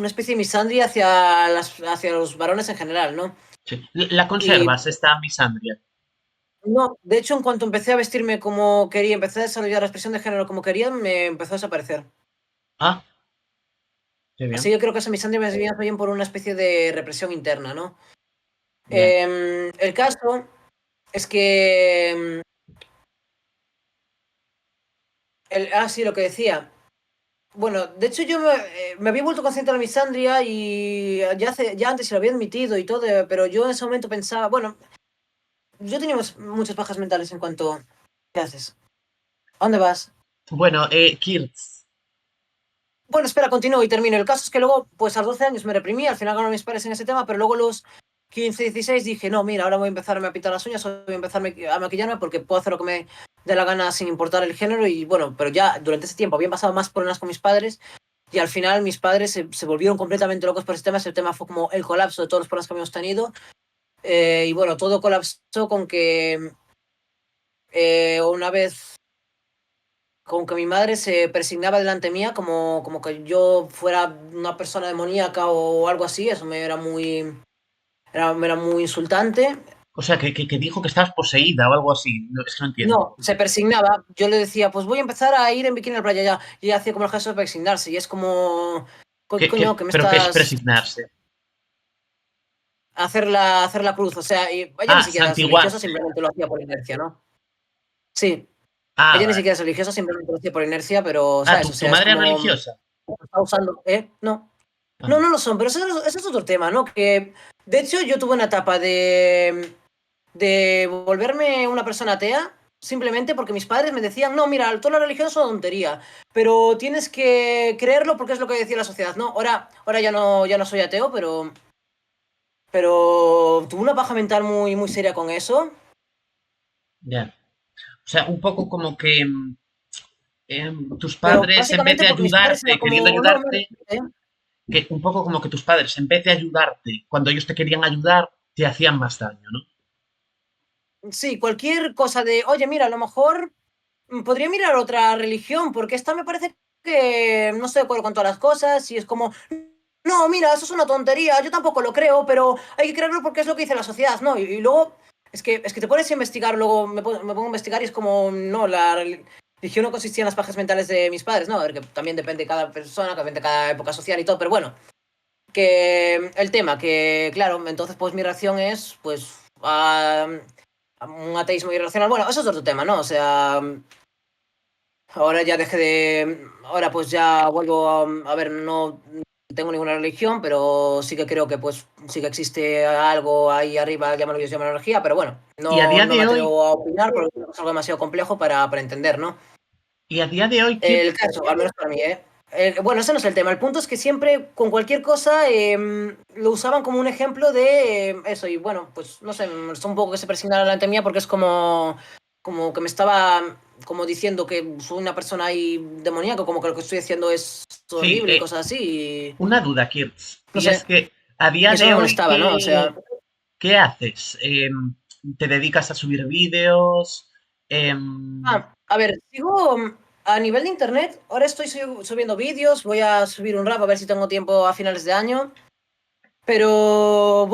especie de misandria hacia los varones en general, ¿no? Sí. La Y conservas, esta misandria. no, de hecho, en cuanto empecé a vestirme como quería, empecé a desarrollar la expresión de género como quería, me empezó a desaparecer. Ah, qué Así bien. yo creo que esa misandria me venía bien por una especie de represión interna, ¿no? Ya. El caso es que. Sí, lo que decía. Bueno, de hecho yo me había vuelto consciente de la misandria y ya antes se lo había admitido y todo, pero yo en ese momento pensaba, bueno, yo tenía muchas bajas mentales en cuanto. ¿Qué haces? ¿A dónde vas? Bueno, Kirts. Bueno, espera, continúo y termino. El caso es que luego, pues a los 12 años me reprimí, al final ganaron mis padres en ese tema, pero luego a los 15, 16 dije, no, mira, ahora voy a empezarme a pintar las uñas, voy a empezarme a maquillarme porque puedo hacer lo que me dé la gana sin importar el género y bueno, pero ya durante ese tiempo habían pasado más problemas con mis padres y al final mis padres se volvieron completamente locos por ese tema fue como el colapso de todos los problemas que habíamos tenido y bueno, todo colapsó con que una vez con que mi madre se persignaba delante mía como que yo fuera una persona demoníaca o algo así, eso era muy insultante. O sea, que dijo que estabas poseída o algo así. No, es que no entiendo. No, se persignaba, yo le decía, pues voy a empezar a ir en bikini a la playa ya, y ella hacía como el gesto de persignarse, y es como, coño, que me ¿Pero qué es estás presignarse? hacer la cruz, o sea, y ella ni Ah, siquiera es religiosa, santiguarse. simplemente lo hacía por inercia, ¿no? Sí, Ah, Ella ni vale. siquiera es religiosa, simplemente lo hacía por inercia, pero, Ah, ¿sabes? O tu sea, es madre es como... religiosa. Está usando, ¿eh? No. Ah, No, no lo son, pero eso es otro tema, ¿no? Que, de hecho, yo tuve una etapa de volverme una persona atea simplemente porque mis padres me decían, no, mira, toda la religión es una tontería, pero tienes que creerlo porque es lo que decía la sociedad, ¿no? Ahora ya no soy ateo, pero tuve una paja mental muy, muy seria con eso. ya. O sea, un poco como que tus Pero padres, en vez básicamente de porque mis padres eran ayudarte, queriendo como, no, mira, ayudarte, que un poco como que tus padres, en vez de ayudarte, cuando ellos te querían ayudar, te hacían más daño, ¿no? sí, cualquier cosa de, oye, mira, a lo mejor podría mirar otra religión, porque esta me parece que no estoy de acuerdo con todas las cosas y es como, no, mira, eso es una tontería, yo tampoco lo creo, pero hay que creerlo porque es lo que dice la sociedad, ¿no? Y luego, es que te pones a investigar, luego me pongo a investigar y es como, no, la religión no consistía en las pajas mentales de mis padres, ¿no? A ver, que también depende de cada persona, que depende de cada época social y todo, pero bueno, que el tema, que claro, entonces pues mi reacción es, pues, a un ateísmo irracional. Bueno, eso es otro tema, ¿no? O sea, ahora ya dejé de. Ahora pues ya vuelvo a ver, no tengo ninguna religión, pero sí que creo que pues sí que existe algo ahí arriba, llámalo Dios, llámalo energía, pero bueno, Y a no, día no me de hoy, atrevo a opinar porque es algo demasiado complejo para entender, ¿no? y a día de hoy, El Kirk, caso, al menos para mí, ¿eh? Bueno, ese no es el tema. El punto es que siempre, con cualquier cosa, lo usaban como un ejemplo de eso. Y bueno, pues no sé, me molestó un poco que se persignara delante mía porque es como que me estaba como diciendo que soy una persona ahí demoníaca, como que lo que estoy haciendo es sí, horrible y cosas así. Y una duda, Kirk, no y sé, es que a y día eso de me hoy, molestaba, ¿no? O sea, ¿qué haces? ¿Te dedicas a subir vídeos? a ver, sigo a nivel de internet. Ahora estoy subiendo vídeos, voy a subir un rap a ver si tengo tiempo a finales de año. Pero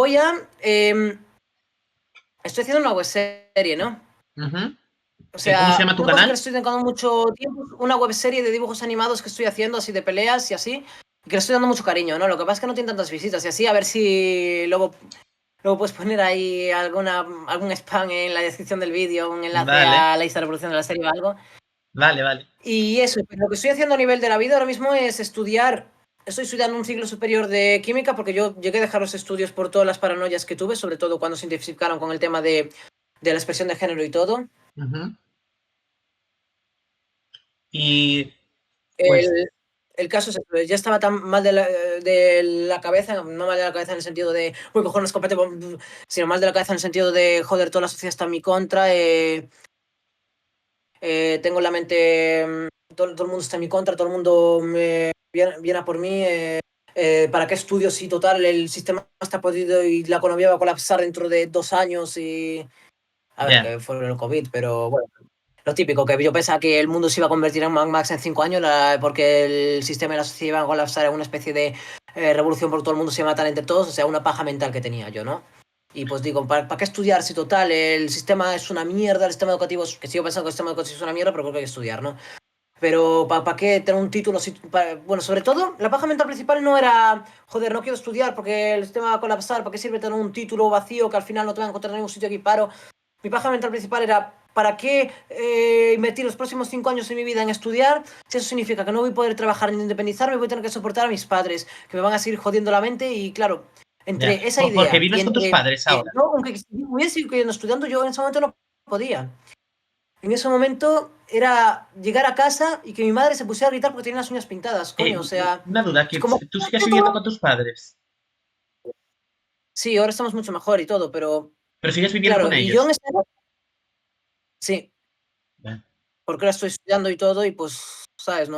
estoy haciendo una webserie, ¿no? Ujú. O ¿Cómo se sea, llama tu una cosa que le canal? estoy dedicando mucho tiempo es una webserie de dibujos animados que estoy haciendo, así de peleas y así, y que le estoy dando mucho cariño, ¿no? Lo que pasa es que no tiene tantas visitas y así, a ver si luego puedes poner ahí algún spam en la descripción del vídeo, un enlace Vale, a la lista de reproducción de la serie o algo. vale, vale. Y eso, pero lo que estoy haciendo a nivel de la vida ahora mismo es estudiar. Estoy estudiando un ciclo superior de química porque yo llegué a dejar los estudios por todas las paranoias que tuve, sobre todo cuando se intensificaron con el tema de la expresión de género y todo. Ujú. Y pues El, el caso es que ya estaba tan mal de la cabeza, no mal de la cabeza en el sentido de, voy a coger una escopeta, sino mal de la cabeza en el sentido de, joder, toda la sociedad está en mi contra, tengo la mente, todo el mundo está en mi contra, todo el mundo viene a por mí. ¿Para qué estudio si total el sistema está podido y la economía va a colapsar dentro de 2 años? Y a ver, ya, que fue el COVID, pero bueno, lo típico, que yo pensaba que el mundo se iba a convertir en Mad Max en 5 años porque el sistema y la sociedad iban a colapsar en una especie de revolución por todo el mundo, se iba a matar entre todos, o sea, una paja mental que tenía yo, ¿no? Y pues digo, ¿para qué estudiar si total el sistema es una mierda, el sistema educativo, que sigo pensando que el sistema educativo es una mierda, pero creo que hay que estudiar, ¿no? Pero ¿para qué tener un título? Bueno, sobre todo, la paja mental principal no era, joder, no quiero estudiar porque el sistema va a colapsar, ¿para qué sirve tener un título vacío que al final no te va a encontrar en ningún sitio aquí paro? Mi paja mental principal era, ¿para qué invertir los próximos 5 años de mi vida en estudiar? Si eso significa que no voy a poder trabajar ni independizarme, voy a tener que soportar a mis padres, que me van a seguir jodiendo la mente y claro, ya. entre esa Porque idea y vives con tus entre padres ahora. yo, aunque hubiera seguido estudiando, yo en ese momento no podía. En ese momento era llegar a casa y que mi madre se pusiera a gritar porque tenía las uñas pintadas, coño, o sea, Una duda, es que como... tú sigues viviendo con tus padres, Sí, ahora estamos mucho mejor y todo, pero pero sigues viviendo con claro, y yo en ellos. ese... Sí, Vale. porque ahora estoy estudiando y todo y pues, ¿sabes?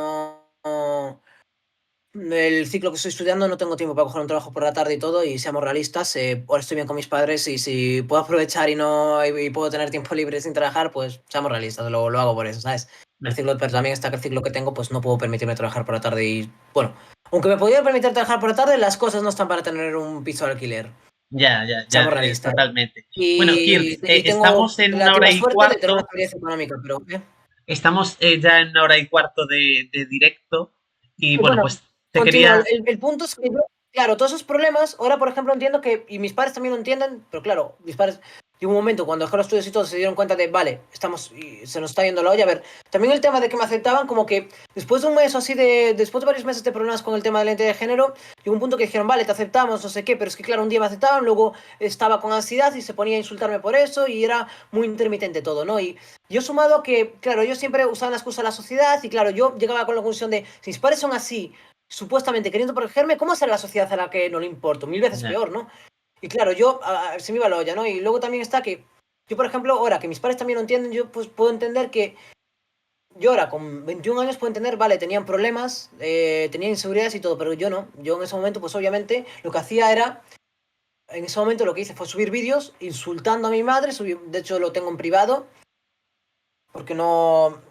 El ciclo que estoy estudiando no tengo tiempo para coger un trabajo por la tarde y todo y seamos realistas, ahora estoy bien con mis padres y si puedo aprovechar y puedo tener tiempo libre sin trabajar, pues seamos realistas, lo hago por eso, ¿sabes? El Vale. ciclo, pero también está que el ciclo que tengo, pues no puedo permitirme trabajar por la tarde y, bueno, aunque me podría permitir trabajar por la tarde, las cosas no están para tener un piso de alquiler, Ya, ya, ya, seamos realistas. totalmente. Bueno, Kirk, Y tengo estamos en una hora relativa y suerte de tener una cuarto. experiencia económica, pero... Estamos ya en una hora y cuarto de directo. Y bueno, Bueno, pues te continúo. quería. El punto es que yo, claro, todos esos problemas, ahora por ejemplo entiendo que, y mis padres también lo entienden, pero claro, mis padres Y hubo un momento cuando dejé los estudios y todo, se dieron cuenta de, vale, se nos está yendo la olla. A ver, también el tema de que me aceptaban, como que después de un mes o así, después de varios meses de problemas con el tema de la identidad de género, llegó un punto que dijeron, vale, te aceptamos, no sé qué, pero es que claro, un día me aceptaban, luego estaba con ansiedad y se ponía a insultarme por eso y era muy intermitente todo, ¿no? Y yo sumado a que, claro, yo siempre usaba la excusa de la sociedad y claro, yo llegaba con la conclusión de, si mis padres son así, supuestamente queriendo protegerme, ¿cómo será la sociedad a la que no le importo? Mil veces Ya. peor, ¿no? Y claro, yo se me iba la olla, ¿no? Y luego también está que yo, por ejemplo, ahora que mis padres también lo entienden, yo pues puedo entender que yo ahora con 21 años puedo entender, vale, tenían problemas, tenían inseguridades y todo, pero yo no. Yo en ese momento, pues obviamente, lo que hacía era, en ese momento lo que hice fue subir vídeos insultando a mi madre, de hecho lo tengo en privado, porque no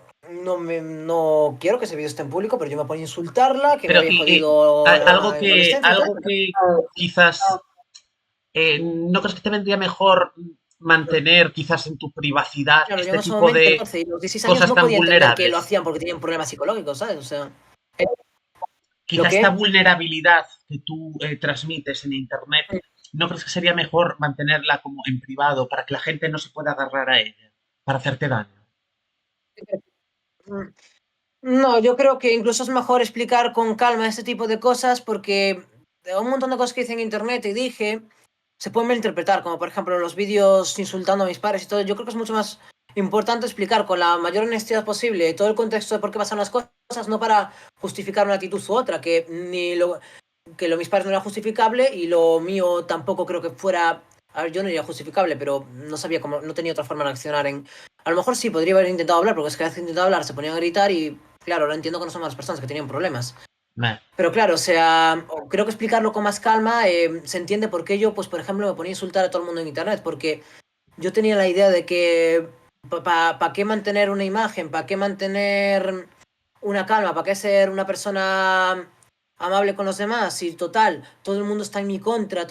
quiero que ese vídeo esté en público, pero yo me ponía a insultarla, que me Pero había y, jodido algo la que, adolescencia y tal. quizás ¿no crees que te vendría mejor mantener quizás en tu privacidad Claro, yo este en ese tipo momento, de 14 y los 16 años, cosas no tan podía entender que lo vulnerables? hacían porque tenían problemas psicológicos, ¿sabes? O sea, lo Quizás esta que... vulnerabilidad que tú transmites en Internet, ¿no crees que sería mejor mantenerla como en privado para que la gente no se pueda agarrar a ella para hacerte daño? No, yo creo que incluso es mejor explicar con calma este tipo de cosas porque un montón de cosas que hice en internet y dije se pueden malinterpretar, como por ejemplo los vídeos insultando a mis padres y todo. Yo creo que es mucho más importante explicar con la mayor honestidad posible todo el contexto de por qué pasan las cosas, no para justificar una actitud u otra, que lo mis padres no era justificable y lo mío tampoco creo que fuera. A ver, yo no era justificable, pero no sabía cómo, no tenía otra forma de accionar en. A lo mejor sí, podría haber intentado hablar, porque es que cada vez que intentado hablar se ponían a gritar y, claro, ahora entiendo que no son malas personas, que tenían problemas. Meh. Pero claro, o sea, creo que explicarlo con más calma se entiende por qué yo, pues por ejemplo, me ponía a insultar a todo el mundo en internet, porque yo tenía la idea de que ¿para qué mantener una imagen? ¿Para qué mantener una calma? ¿Para qué ser una persona amable con los demás? Y total, todo el mundo está en mi contra,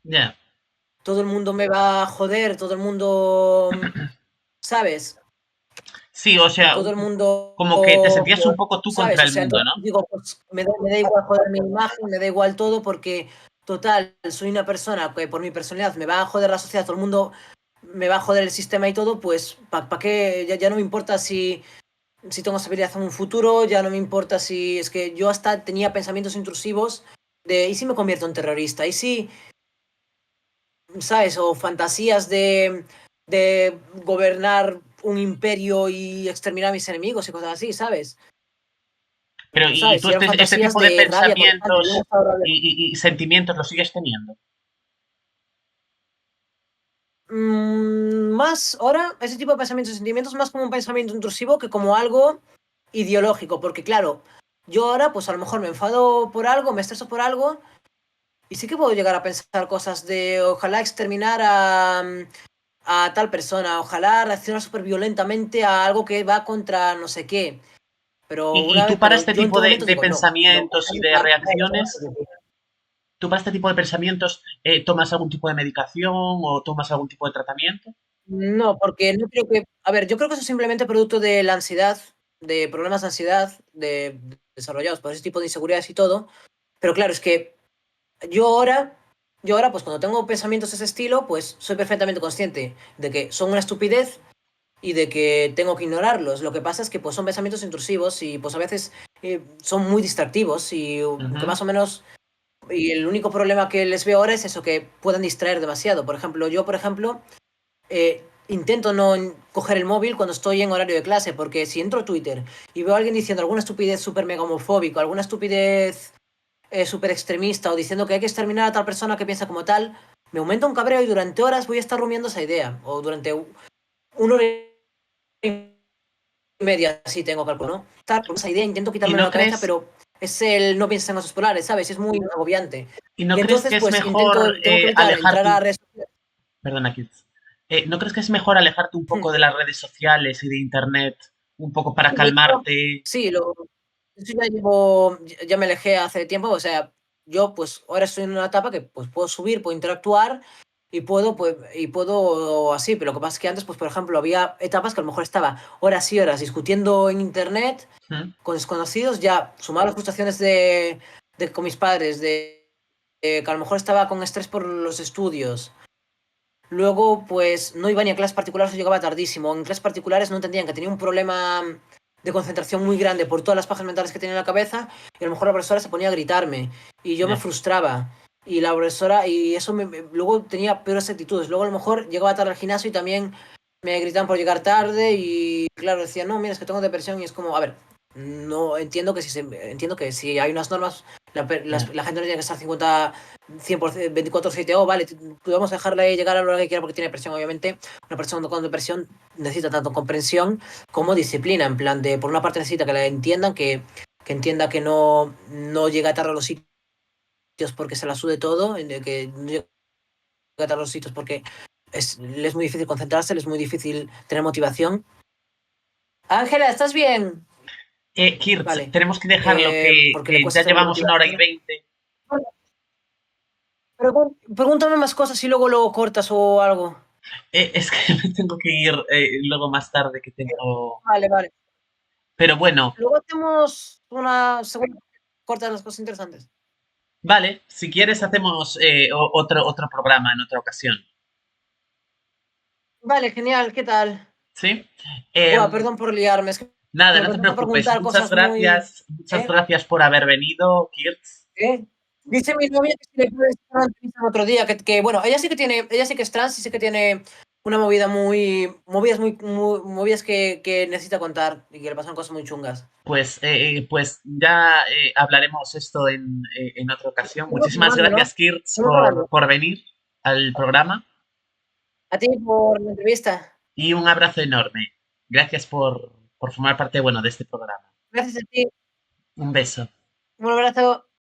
Ya. todo el mundo me va a joder, todo el mundo, ¿sabes? Sí, o sea, Todo el mundo, como que te sentías un poco tú ¿sabes? contra O el sea, mundo, entonces ¿no? digo, pues me da igual joder mi imagen, me da igual todo, porque total, soy una persona que por mi personalidad me va a joder la sociedad, todo el mundo me va a joder el sistema y todo, pues ¿para qué? Ya no me importa si tengo estabilidad en un futuro, ya no me importa si es que yo hasta tenía pensamientos intrusivos de ¿y si me convierto en terrorista? ¿Y si, sabes? O fantasías de gobernar un imperio y exterminar a mis enemigos y cosas así, ¿sabes? Pero y ¿Sabes? tú Y eran este fantasías tipo de de rabia constante. Yo pensamientos y sentimientos los sigues teniendo. Más ahora, ese tipo de pensamientos y sentimientos más como un pensamiento intrusivo que como algo ideológico, porque claro, yo ahora pues a lo mejor me enfado por algo, me estreso por algo y sí que puedo llegar a pensar cosas de ojalá exterminar a tal persona, ojalá reaccionar súper violentamente a algo que va contra no sé qué, pero Y una tú vez, para pero este yo en tipo todo momento de digo no, no, pensamientos y de reacciones, ¿tú para este tipo de pensamientos tomas algún tipo de medicación o tomas algún tipo de tratamiento? no, porque no creo que. A ver, yo creo que eso es simplemente producto de la ansiedad, de problemas de ansiedad desarrollados por ese tipo de inseguridades y todo. Pero claro, es que yo ahora, yo ahora, pues cuando tengo pensamientos de ese estilo, pues soy perfectamente consciente de que son una estupidez y de que tengo que ignorarlos. Lo que pasa es que pues son pensamientos intrusivos y pues a veces son muy distractivos y que Ujú. más o menos. Y el único problema que les veo ahora es eso, que puedan distraer demasiado. Por ejemplo, yo, por ejemplo intento no coger el móvil cuando estoy en horario de clase, porque si entro a Twitter y veo a alguien diciendo alguna estupidez súper mega homofóbica, alguna estupidez súper extremista o diciendo que hay que exterminar a tal persona que piensa como tal, me aumenta un cabreo y durante horas voy a estar rumiando esa idea. O durante una hora y media, si tengo cálculo, ¿no? Estar con esa idea, intento ¿Y quitármelo de no la cabeza, crees, pero es el no pienses en osos polares, ¿sabes? Es muy agobiante. y no Y crees entonces, que es pues mejor tengo que evitar entrar alejarte a un, redes sociales. perdona, Kids. ¿No crees que es mejor alejarte un poco de las redes sociales y de internet un poco para Sí, de hecho, calmarte? sí, eso ya llevo, ya me alejé hace tiempo, o sea, yo pues ahora estoy en una etapa que pues puedo subir, puedo interactuar y puedo así, pero lo que pasa es que antes, pues por ejemplo, había etapas que a lo mejor estaba horas y horas discutiendo en internet ¿Mm? con desconocidos, ya sumar las frustraciones con mis padres, de que a lo mejor estaba con estrés por los estudios, luego pues no iba ni a clases particulares o llegaba tardísimo. En clases particulares no entendían que tenía un problema de concentración muy grande por todas las pajas mentales que tenía en la cabeza y a lo mejor la profesora se ponía a gritarme y yo me Ya, frustraba. Y la profesora, y eso luego tenía peores actitudes. Luego a lo mejor llegaba tarde al gimnasio y también me gritaban por llegar tarde y claro, decían, no, mira, es que tengo depresión y es como, a ver, no entiendo que entiendo que si hay unas normas, ya, la gente no tiene que estar 50, 100%, 24/7, oh, vale, vamos a dejarle llegar a la hora que quiera porque tiene depresión, obviamente. Una persona con depresión necesita tanto comprensión como disciplina, en plan de, por una parte necesita que la entiendan, que entienda que no llega tarde a los sitios porque se la sude todo, que no llega tarde a los sitios porque le es muy difícil concentrarse, le es muy difícil tener motivación. Ángela, ¿estás bien? Kirts, Vale. tenemos que dejarlo, Porque le que ya cuesta tener llevamos una hora y motivación. 20. Bueno, pregúntame más cosas y luego cortas o algo. Es que me tengo que ir luego más tarde, que tengo... Vale, vale. Pero bueno, Luego hacemos una segunda corta de las cosas interesantes. vale, si quieres hacemos otro programa en otra ocasión. Vale, genial, ¿qué tal? ¿Sí? Buah, Em, perdón por liarme, es que Nada, me no te empezaron a preocupes. preguntar cosas muy... Muchas ¿Eh? gracias por haber venido, Kirts. ¿Eh? Dice mi novia que si le puedes hacer una entrevista otro día, bueno, ella sí que tiene, ella sí que es trans y sí que tiene una movida movidas que necesita contar y que le pasan cosas muy chungas. Pues ya hablaremos esto en otra ocasión. Estamos Muchísimas hablando, ¿no? gracias, Kirts, Estamos hablando. por venir al programa A ti por la entrevista. y un abrazo enorme. Gracias por formar parte, bueno, de este programa. Gracias a ti. Un beso. Un abrazo.